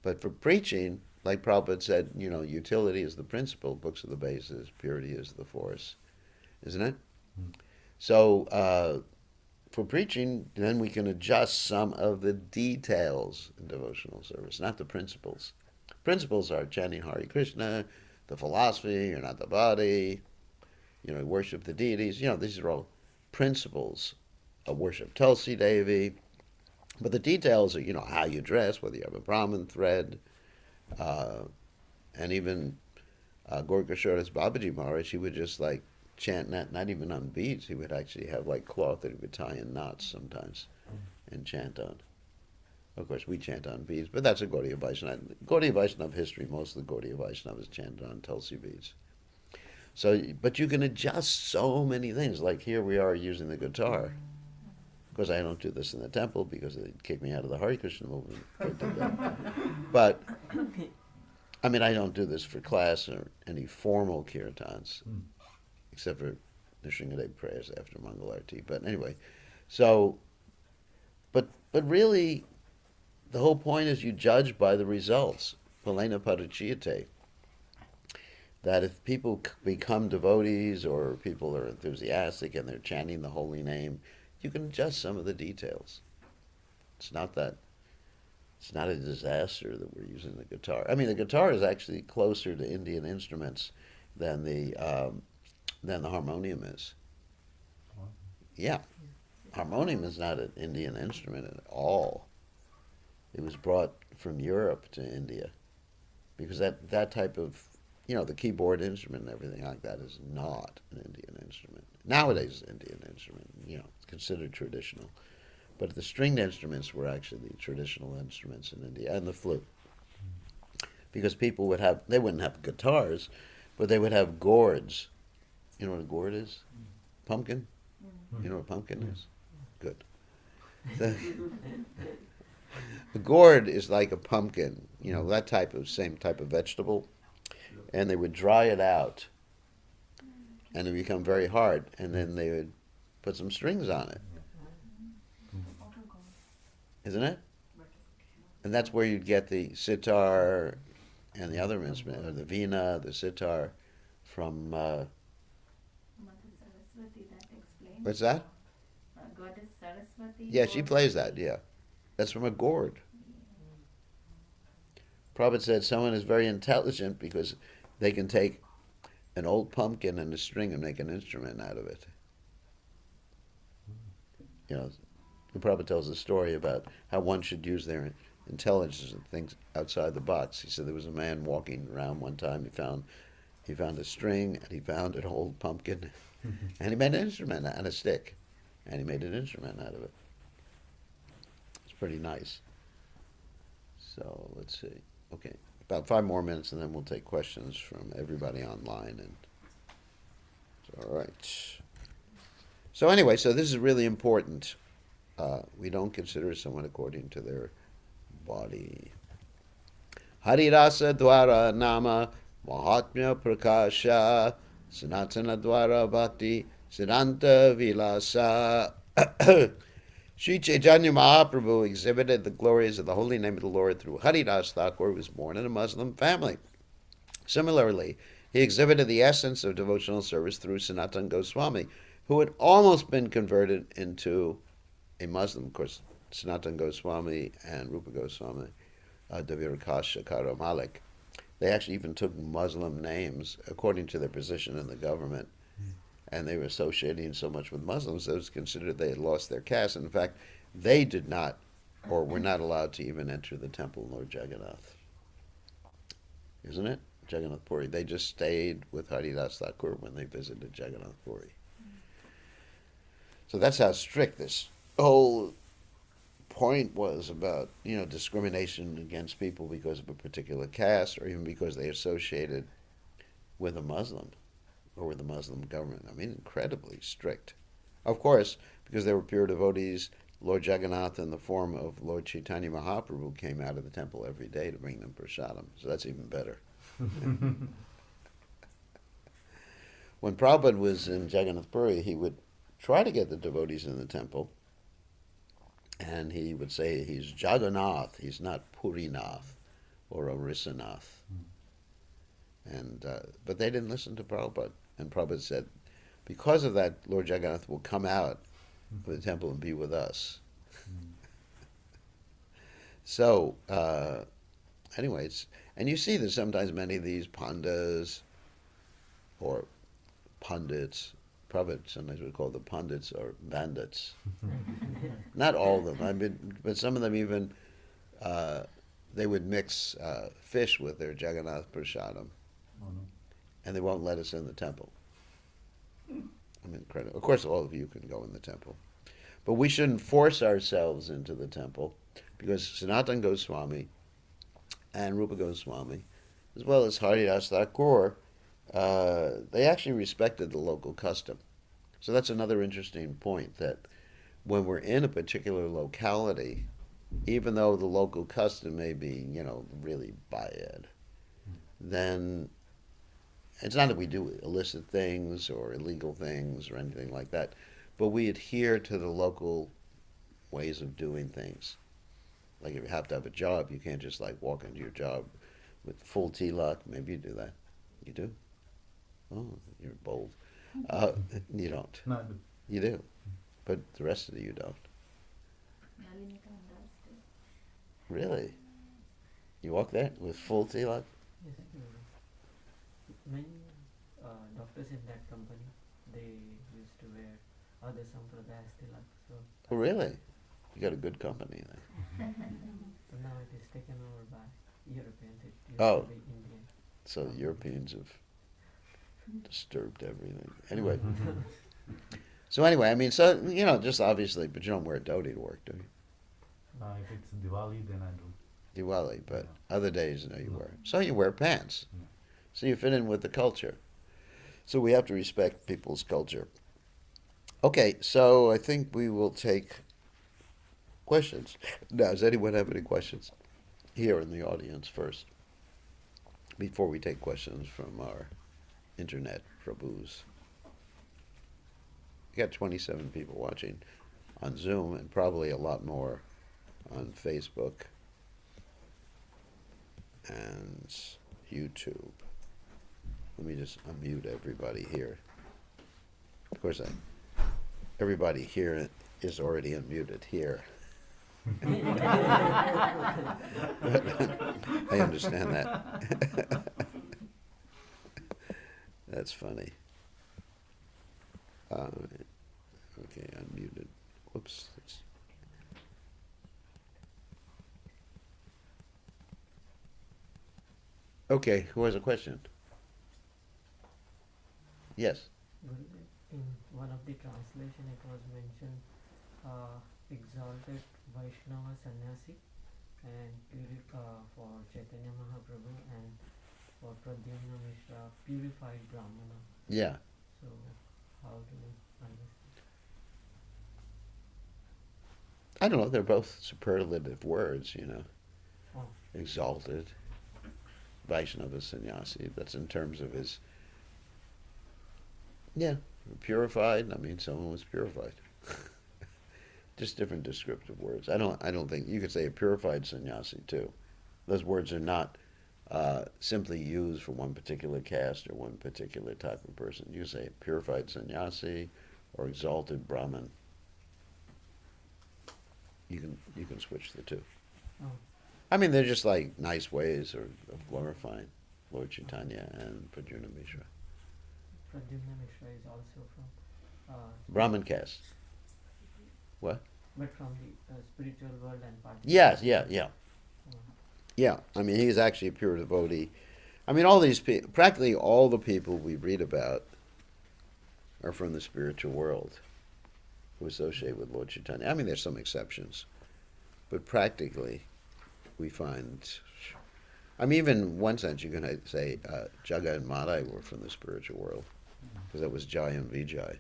But for preaching, like Prabhupada said, utility is the principle, books are the basis, purity is the force, isn't it? So for preaching, then we can adjust some of the details in devotional service, not the principles. Principles are chanting Hare Krishna, the philosophy, you're not the body, worship the deities. These are all principles of worship Tulsi Devi. But the details are, how you dress, whether you have a Brahmin thread, and even Gorkashoda's Babaji Maharaj, he would just like chant, not even on beads. He would actually have like cloth that he would tie in knots sometimes and chant on. Of course, we chant on beads, but that's a Gaudiya Vaishnava. Gaudiya Vaishnava history, most of the Gaudiya Vaishnavas chanted on Tulsi beads. So, but you can adjust so many things. Like here we are using the guitar. Of course, I don't do this in the temple because they'd kick me out of the Hare Krishna movement. But, I mean, I don't do this for class or any formal kirtans, except for the Sringadev prayers after Mangal Arati. But anyway, so, but really, the whole point is you judge by the results. Palena Parachiyate. That if people become devotees or people are enthusiastic and they're chanting the holy name, you can adjust some of the details. It's not a disaster that we're using the guitar. I mean, the guitar is actually closer to Indian instruments than the harmonium is. Yeah, harmonium is not an Indian instrument at all. It was brought from Europe to India because that type of, the keyboard instrument and everything like that is not an Indian instrument. Nowadays, it's an Indian instrument, it's considered traditional. But the stringed instruments were actually the traditional instruments in India, and the flute. Because people they wouldn't have guitars, but they would have gourds. You know what a gourd is? Pumpkin? You know what a pumpkin is? Good. The gourd is like a pumpkin, that same type of vegetable. And they would dry it out, and it would become very hard, and then they would put some strings on it. Isn't it? And that's where you'd get the sitar and the other instrument, or the veena, the sitar, from... What's that? Goddess Saraswati. Yeah, she plays that, yeah. That's from a gourd. Prabhupada said someone is very intelligent because they can take an old pumpkin and a string and make an instrument out of it. Prabhupada tells a story about how one should use their intelligence and things outside the box. He said there was a man walking around one time. He found a string and he found an old pumpkin, and he made an instrument and a stick, and he made an instrument out of it. It's pretty nice. So let's see. Okay, about 5 more minutes, and then we'll take questions from everybody online. And all right. So anyway, so this is really important. We don't consider someone according to their body. Harirasa dwara nama mahatmya prakasha sanatana dwara bhakti siddhanta vilasa. Sri Caitanya Mahaprabhu exhibited the glories of the holy name of the Lord through Haridas Thakur, who was born in a Muslim family. Similarly, he exhibited the essence of devotional service through Sanatana Goswami, who had almost been converted into a Muslim. Of course, Sanatana Goswami and Rupa Goswami, Devirakash, Shakara Malik, they actually even took Muslim names according to their position in the government. And they were associating so much with Muslims that it was considered they had lost their caste. And in fact, they did not, or were not allowed to even enter the temple of Lord Jagannath. Isn't it? Jagannath Puri. They just stayed with Haridas Thakur when they visited Jagannath Puri. So that's how strict this whole point was about, discrimination against people because of a particular caste or even because they associated with a Muslim or with the Muslim government. I mean, incredibly strict. Of course, because they were pure devotees, Lord Jagannath in the form of Lord Caitanya Mahaprabhu came out of the temple every day to bring them prasadam. So that's even better. When Prabhupada was in Jagannath Puri, he would try to get the devotees in the temple, and he would say he's Jagannath, he's not Purinath or Orisanath. And but they didn't listen to Prabhupada. And Prabhupada said, because of that, Lord Jagannath will come out of the temple and be with us. So, anyways, and you see that sometimes many of these pandas or pundits, Prabhupada sometimes would call the pundits or bandits. Not all of them, but some of them even, they would mix fish with their Jagannath prasadam. And they won't let us in the temple. I mean, incredible. Of course, all of you can go in the temple. But we shouldn't force ourselves into the temple because Sanatana Goswami and Rupa Goswami, as well as Haridas Thakur, they actually respected the local custom. So that's another interesting point, that when we're in a particular locality, even though the local custom may be, really bad, then it's not that we do illicit things or illegal things or anything like that, but we adhere to the local ways of doing things. Like if you have to have a job, you can't just like walk into your job with full tilak. Maybe you do that. You do? Oh, you're bold. You don't. No, I do. You do. But the rest of you don't. Nalini does too. Really? You walk there with full tilak? Yes, many doctors in that company, they used to wear other sampradayas tilak. So Oh, really? You got a good company then. now it is taken over by Europeans. It used Oh. to be Indian. So the Europeans have disturbed everything. Anyway. So anyway, I mean, so, just obviously, but you don't wear a dhoti to work, do you? If it's Diwali, then I do. Diwali, but Yeah. other days, no, you No. wear. So you wear pants. Yeah. So you fit in with the culture. So we have to respect people's culture. Okay, so I think we will take questions. Now, does anyone have any questions here in the audience first? Before we take questions from our internet prabhus. We got 27 people watching on Zoom and probably a lot more on Facebook and YouTube. Let me just unmute everybody here. Of course, everybody here is already unmuted here. I understand that. That's funny. Okay, unmuted. Whoops. Okay, who has a question? Yes. Gurudev, in one of the translation it was mentioned exalted Vaishnava sannyasi and for Chaitanya Mahaprabhu and for Pradyumna Mishra purified Brahmana. Yeah. So how do you understand? I don't know. They're both superlative words, Oh. Exalted. Vaishnava sannyasi. That's in terms of his. Yeah. Purified. I mean, someone was purified. Just different descriptive words. I don't think you could say a purified sannyasi too. Those words are not simply used for one particular caste or one particular type of person. You say purified sannyasi or exalted Brahmin. You can switch the two. Oh. I mean, they're just like nice ways of glorifying Lord Chaitanya and Pradyumna Mishra. Pradyumna Mishra is also from Brahmin caste. What? but from the spiritual world and part. Yes, yeah. Oh. Yeah, I mean, he's actually a pure devotee. I mean, all these people, practically all the people we read about are from the spiritual world who associate with Lord Chaitanya. I mean, there's some exceptions, but practically we find, I mean, even in one sense you can say Jaga and Madai were from the spiritual world, because that was Jai and Vijay.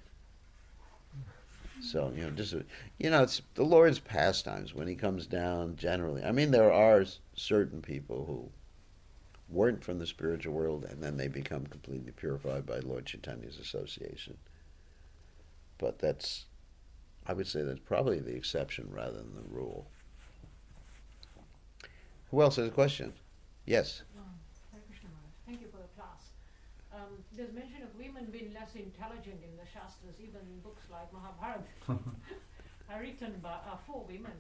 So, it's the Lord's pastimes when he comes down generally. I mean, there are certain people who weren't from the spiritual world and then they become completely purified by Lord Chaitanya's association. But I would say that's probably the exception rather than the rule. Who else has a question? Yes. Hare Krishna Maharaj. Thank you for the class. There's mention of women being less intelligent in the Shastras, even in books like Mahabharata are written by for women.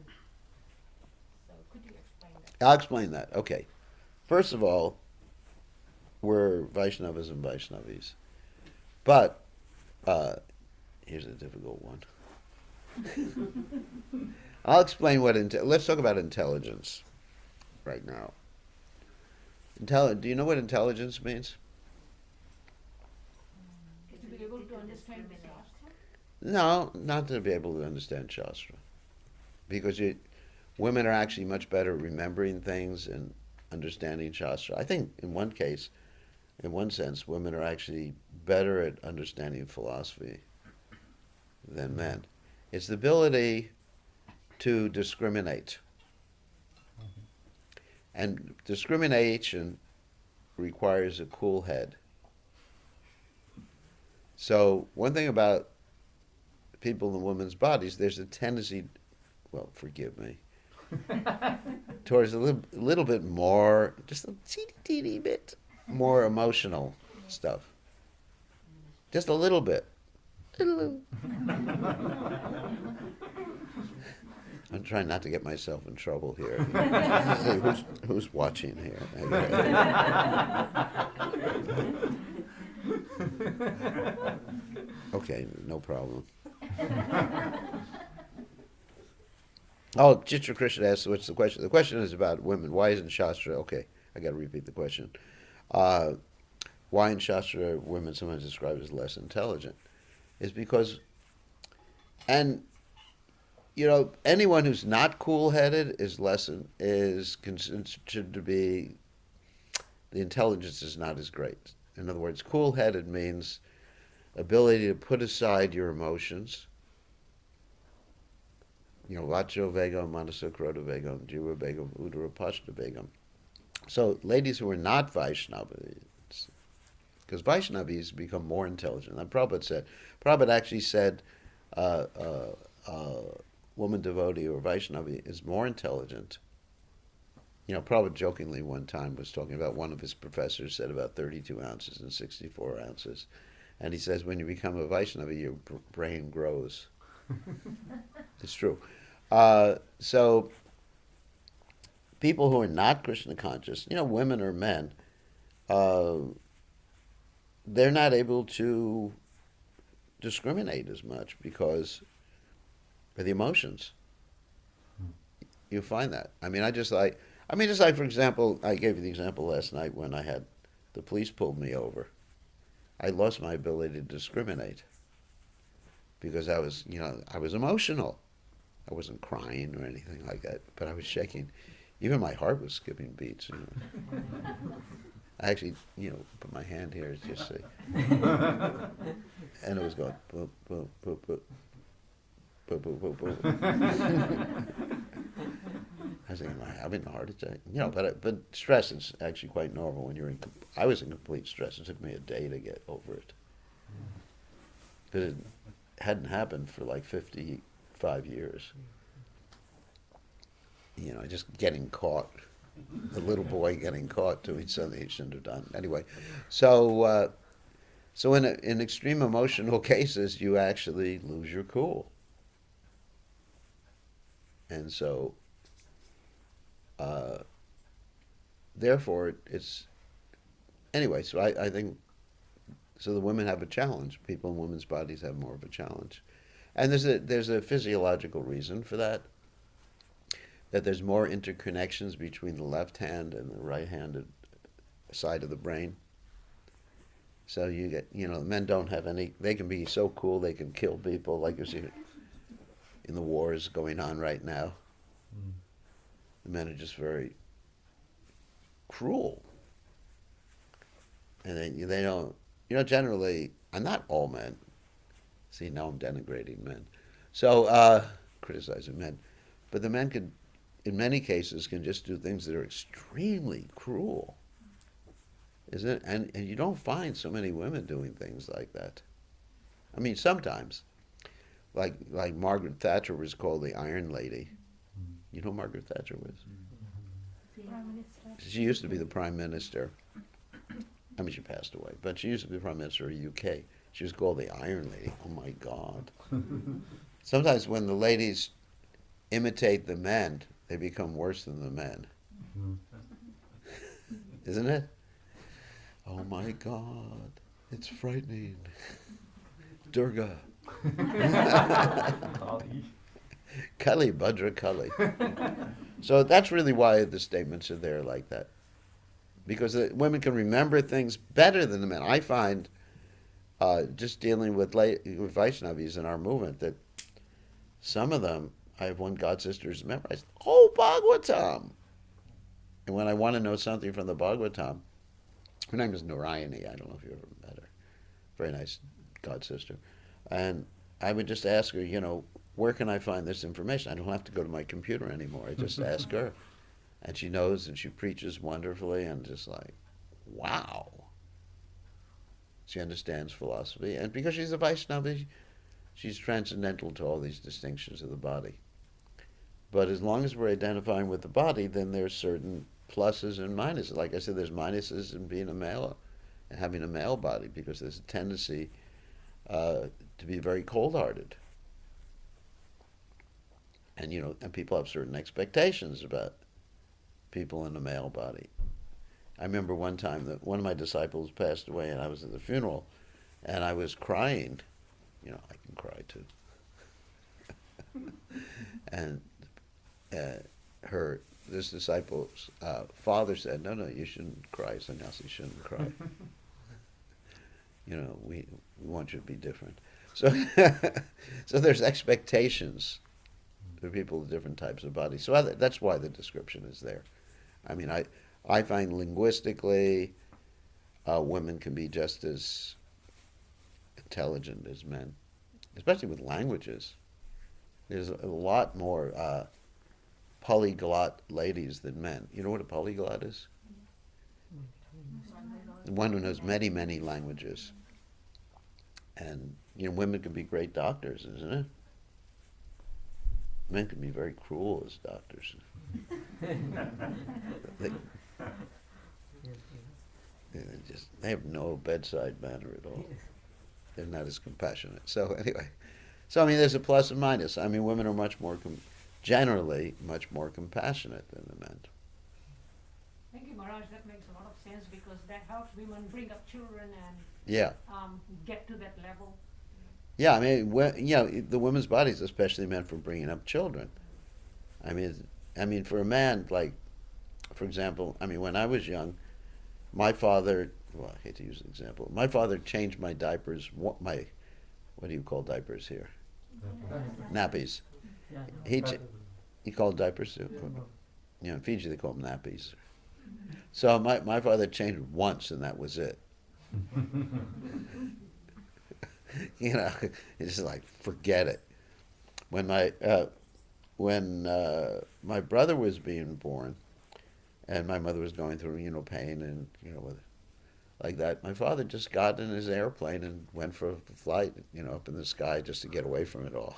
So could you explain that? I'll explain that. Okay. First of all, we're Vaishnavas and Vaishnavis. But here's a difficult one. I'll explain let's talk about intelligence right now. Do you know what intelligence means? To be able to understand the Shastra? No, not to be able to understand Shastra. Because women are actually much better at remembering things and understanding Shastra. I think in one sense, women are actually better at understanding philosophy than men. It's the ability to discriminate. And discrimination requires a cool head. So one thing about people in women's bodies, there's a tendency, well, forgive me, towards a little bit more, just a teeny bit more emotional stuff. Just a little bit. I'm trying not to get myself in trouble here. See, who's watching here? Okay, no problem. Oh, Chitra Krishna asked, what's the question? The question is about women. Why isn't Shastra, okay, I got to repeat the question. Why in Shastra are women sometimes described as less intelligent? Is because, and anyone who's not cool-headed is considered to be, the intelligence is not as great. In other words, cool-headed means ability to put aside your emotions. Vacho Vegam, Manasakroda Vegam, Jiva Vegam, Udara Pashta Vegam. So ladies who are not Vaishnavis, because Vaishnavis become more intelligent. And Prabhupada actually said, woman devotee or Vaishnavi is more intelligent. Prabhupada jokingly one time was talking about one of his professors said about 32 ounces and 64 ounces. And he says, when you become a Vaishnavi, your brain grows. It's true. So people who are not Krishna conscious, women or men, they're not able to discriminate as much because of the emotions. You find that. Just like, for example, I gave you the example last night when I had the police pulled me over. I lost my ability to discriminate because I was emotional. I wasn't crying or anything like that, but I was shaking. Even my heart was skipping beats. I actually, put my hand here just say, and it was going boop boop boop boop boop boop boop boop. I was thinking, am I having a heart attack? But stress is actually quite normal when you're I was in complete stress. It took me a day to get over it because it hadn't happened for like 55 years. Just getting caught. The little boy getting caught doing something he shouldn't have done. Anyway, so in extreme emotional cases, you actually lose your cool. And so, therefore, it's... Anyway, so I think... So the women have a challenge. People in women's bodies have more of a challenge. And there's a physiological reason for that. That there's more interconnections between the left hand and the right-handed side of the brain. So you get, men don't have any, they can be so cool they can kill people, like you see in the wars going on right now. Mm. The men are just very cruel. And they don't, generally, and not all men. See, now I'm denigrating men. So, criticizing men. But the men could, in many cases, can just do things that are extremely cruel. Isn't it? And you don't find so many women doing things like that. Sometimes. Like Margaret Thatcher was called the Iron Lady. You know who Margaret Thatcher was? Prime Minister. She used to be the Prime Minister. She passed away. But she used to be the Prime Minister of the UK. She was called the Iron Lady. Oh, my God. Sometimes when the ladies imitate the men, they become worse than the men. Isn't it? Oh my God, it's frightening. Durga. Kali, Bhadra Kali. So that's really why the statements are there like that. Because the women can remember things better than the men. I find, just dealing with Vaishnavis in our movement, that some of them, I have one god sister who's memorized whole Bhagavatam. And when I want to know something from the Bhagavatam, her name is Narayani. I don't know if you ever met her. Very nice god sister. And I would just ask her, where can I find this information? I don't have to go to my computer anymore. I just ask her. And she knows, and she preaches wonderfully, and just like, wow. She understands philosophy. And because she's a Vaishnava, she's transcendental to all these distinctions of the body. But as long as we're identifying with the body, then there's certain pluses and minuses. Like I said, there's minuses in being a male and having a male body, because there's a tendency to be very cold-hearted. And, and people have certain expectations about people in a male body. I remember one time that one of my disciples passed away, and I was at the funeral, and I was crying. I can cry too. And this disciple's father said, "No, you shouldn't cry, sannyasi, you shouldn't cry. We want you to be different." So, so there's expectations for people with different types of bodies. So that's why the description is there. I mean, I find linguistically, women can be just as intelligent as men, especially with languages. There's a lot more polyglot ladies than men. You know what a polyglot is? One who knows many, many languages. And, women can be great doctors, isn't it? Men can be very cruel as doctors. They have no bedside manner at all. They're not as compassionate. So anyway, there's a plus and minus. Women are much more, generally, much more compassionate than the men. Thank you, Maharaj. That makes a lot of sense, because that helps women bring up children and get to that level. Yeah, the women's body is especially meant for bringing up children. For a man, like, for example, when I was young, my father, I hate to use an example, my father changed my diapers, what do you call diapers here? Nappies. He called diapers too? In Fiji they call them nappies. So my father changed once, and that was it. It's just like, forget it. When my brother was being born, and my mother was going through, pain and, like that, my father just got in his airplane and went for a flight, up in the sky, just to get away from it all.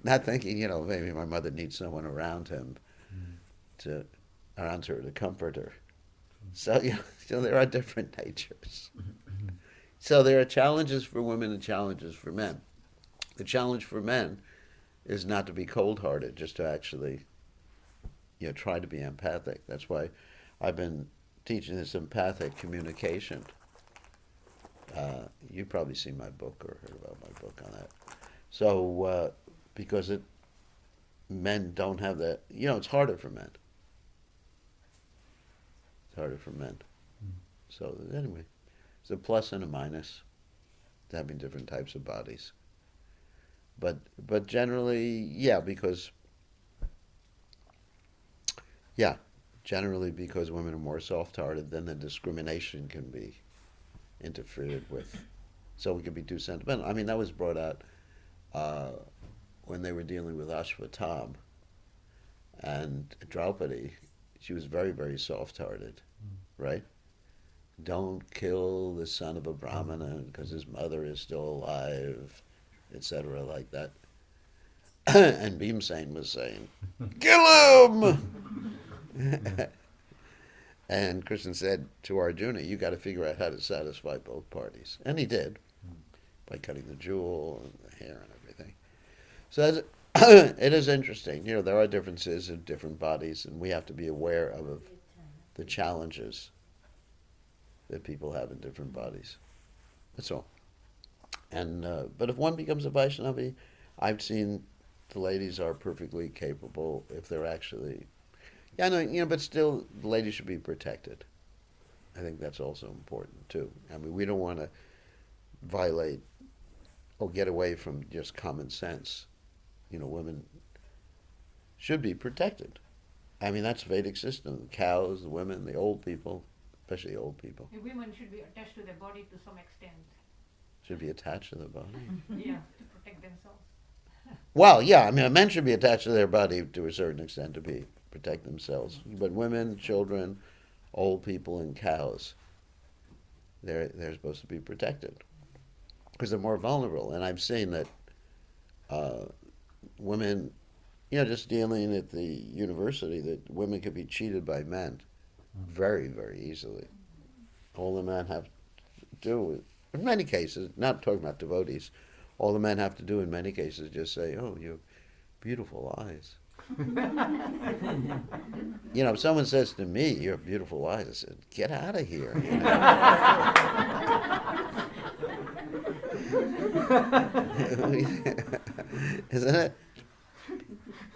Not thinking, maybe my mother needs someone around him around her to comfort her. So, there are different natures. So there are challenges for women and challenges for men. The challenge for men is not to be cold-hearted, just to actually, try to be empathic. That's why I've been teaching this empathic communication. You've probably seen my book or heard about my book on that. So, because men don't have that, it's harder for men. It's harder for men. So anyway, it's a plus and a minus to having different types of bodies. But generally, generally because women are more soft-hearted, then the discrimination can be interfered with. So we can be too sentimental. That was brought out when they were dealing with Ashvatam and Draupadi. She was very, very soft-hearted, right? Don't kill the son of a Brahmana because his mother is still alive, etc., like that. And Bhimsen was saying, "Kill him!" And Krishna said to Arjuna, "You got to figure out how to satisfy both parties." And he did, by cutting the jewel and the hair and everything. So it is interesting. There are differences in different bodies, and we have to be aware of the challenges that people have in different bodies. That's all. And but if one becomes a Vaishnavi, I've seen the ladies are perfectly capable if they're actually, but still the ladies should be protected. I think that's also important too. We don't want to violate or get away from just common sense. Women should be protected. That's Vedic system. The cows, the women, the old people, especially old people. Women should be attached to their body to some extent. Should be attached to the body. Yeah, to protect themselves. Well, yeah, I mean, men should be attached to their body to a certain extent to protect themselves. But women, children, old people, and cows, they're supposed to be protected because they're more vulnerable. And I've seen that women, just dealing at the university, that women could be cheated by men very, very easily. All the men have to do, in many cases, not talking about devotees, all the men have to do in many cases is just say, "Oh, you have beautiful eyes." If someone says to me, "You have beautiful eyes," I said, "Get out of here." Isn't it?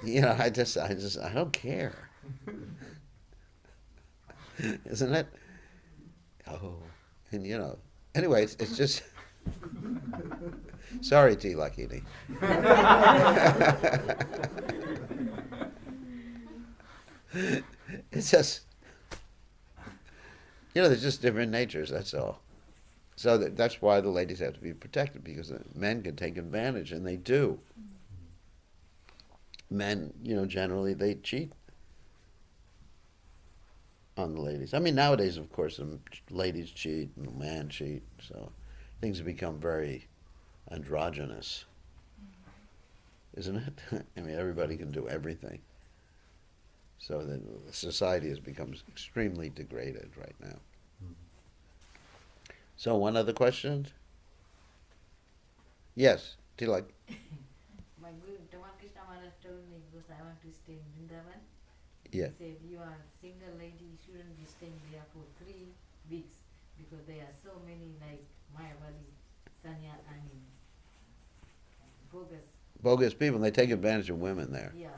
I don't care. Isn't it? Oh, and anyway, it's just. Sorry, T. Lakini. It's just, there's just different natures, that's all. So that's why the ladies have to be protected, because the men can take advantage, and they do. Men, generally they cheat on the ladies. I mean, nowadays, of course, the ladies cheat and the man cheat, so things have become very androgynous, isn't it? I mean, everybody can do everything. So the society has become extremely degraded right now. So one other question? Yes, Tilak. My Guru Krishna Maharaj told me, because I want to stay in Vrindavan. Yeah. He said, you are a single lady, you shouldn't be staying there for 3 weeks, because there are so many like Mayavadi, Sanya, Bogus people, and they take advantage of women there. Yeah,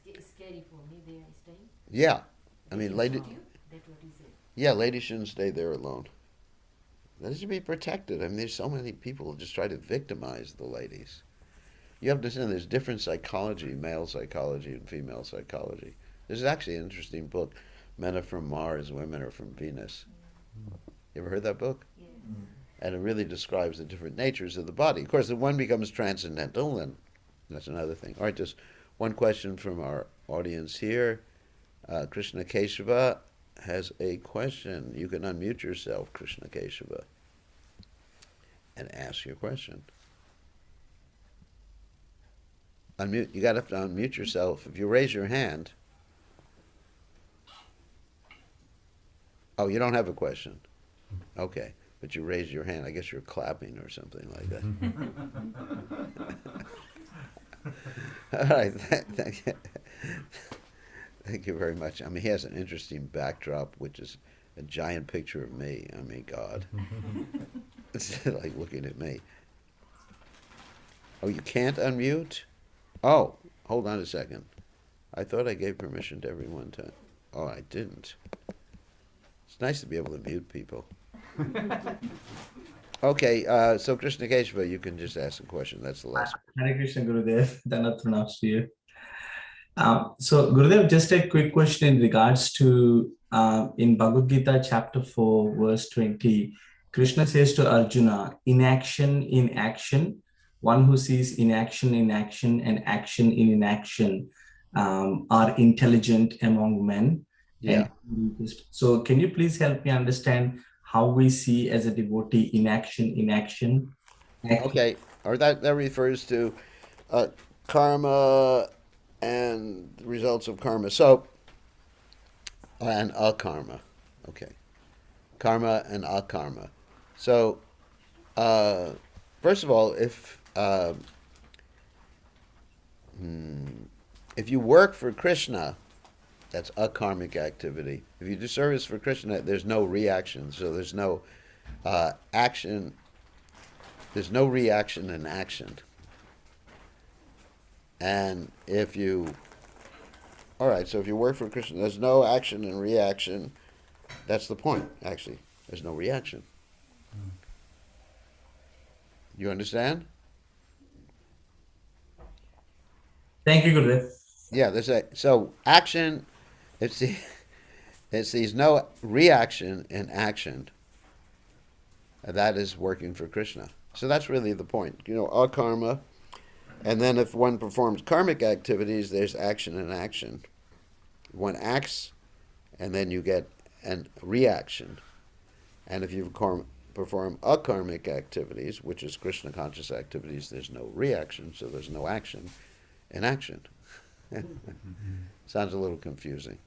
it's scary for me. They are staying. Yeah, I mean, lady. That's what he said. Yeah, ladies shouldn't stay there alone. They should be protected. I mean, there's so many people who just try to victimize the ladies. You have to understand there's different psychology, male psychology and female psychology. There's actually an interesting book, Men Are From Mars, Women Are From Venus. You ever heard that book? Yes. And it really describes the different natures of the body. Of course, if one becomes transcendental, then that's another thing. All right, just one question from our audience here. Krishna Keshava has a question. You can unmute yourself, Krishna Keshava, and ask your question. Unmute. You got to unmute yourself. If you raise your hand. Oh, you don't have a question. Okay. But you raised your hand. I guess you're clapping or something like that. All right. Thank you. Thank you very much. I mean, he has an interesting backdrop, which is a giant picture of me. I mean, God. It's like looking at me. Oh, you can't unmute? Oh, hold on a second. I thought I gave permission to everyone to... Oh, I didn't. It's nice to be able to mute people. Okay, so Krishna Keshava, you can just ask a question. That's the last one. Hare Krishna, Gurudev. Dandavat pranams to you. So, Gurudev, just a quick question in regards to in Bhagavad Gita, chapter 4, verse 20. Krishna says to Arjuna, inaction in action, one who sees inaction in action and action in inaction are intelligent among men. Yeah. And so, can you please help me understand how we see as a devotee inaction in action? Okay, or that refers to karma and the results of karma. So, and akarma. Okay. Karma and akarma. So, first of all, if you work for Krishna, that's akarmic activity. If you do service for Krishna, there's no reaction. So there's no action. There's no reaction in action. And if you... All right, so if you work for Krishna, there's no action and reaction. That's the point, actually. There's no reaction. You understand? Thank you, Gurudev. Yeah, so action, it sees no reaction in action. And that is working for Krishna. So that's really the point. Akarma. And then if one performs karmic activities, there's action and action. One acts, and then you get a reaction. And if you perform akarmic activities, which is Krishna conscious activities, there's no reaction, so there's no action in action. Sounds a little confusing.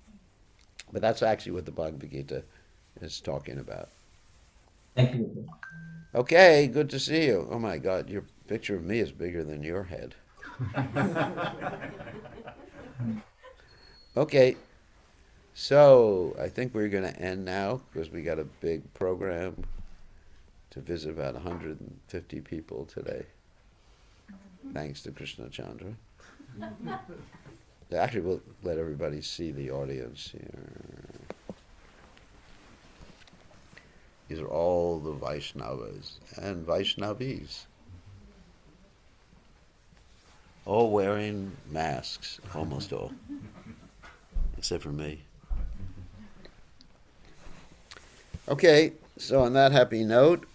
But that's actually what the Bhagavad Gita is talking about. Thank you. Okay, good to see you. Oh my God, your picture of me is bigger than your head. Okay, so I think we're going to end now because we got a big program to visit about 150 people today. Thanks to Krishna Chandra. Actually, we'll let everybody see the audience here. These are all the Vaishnavas and Vaishnavis. All wearing masks, almost all. Except for me. Okay, so on that happy note,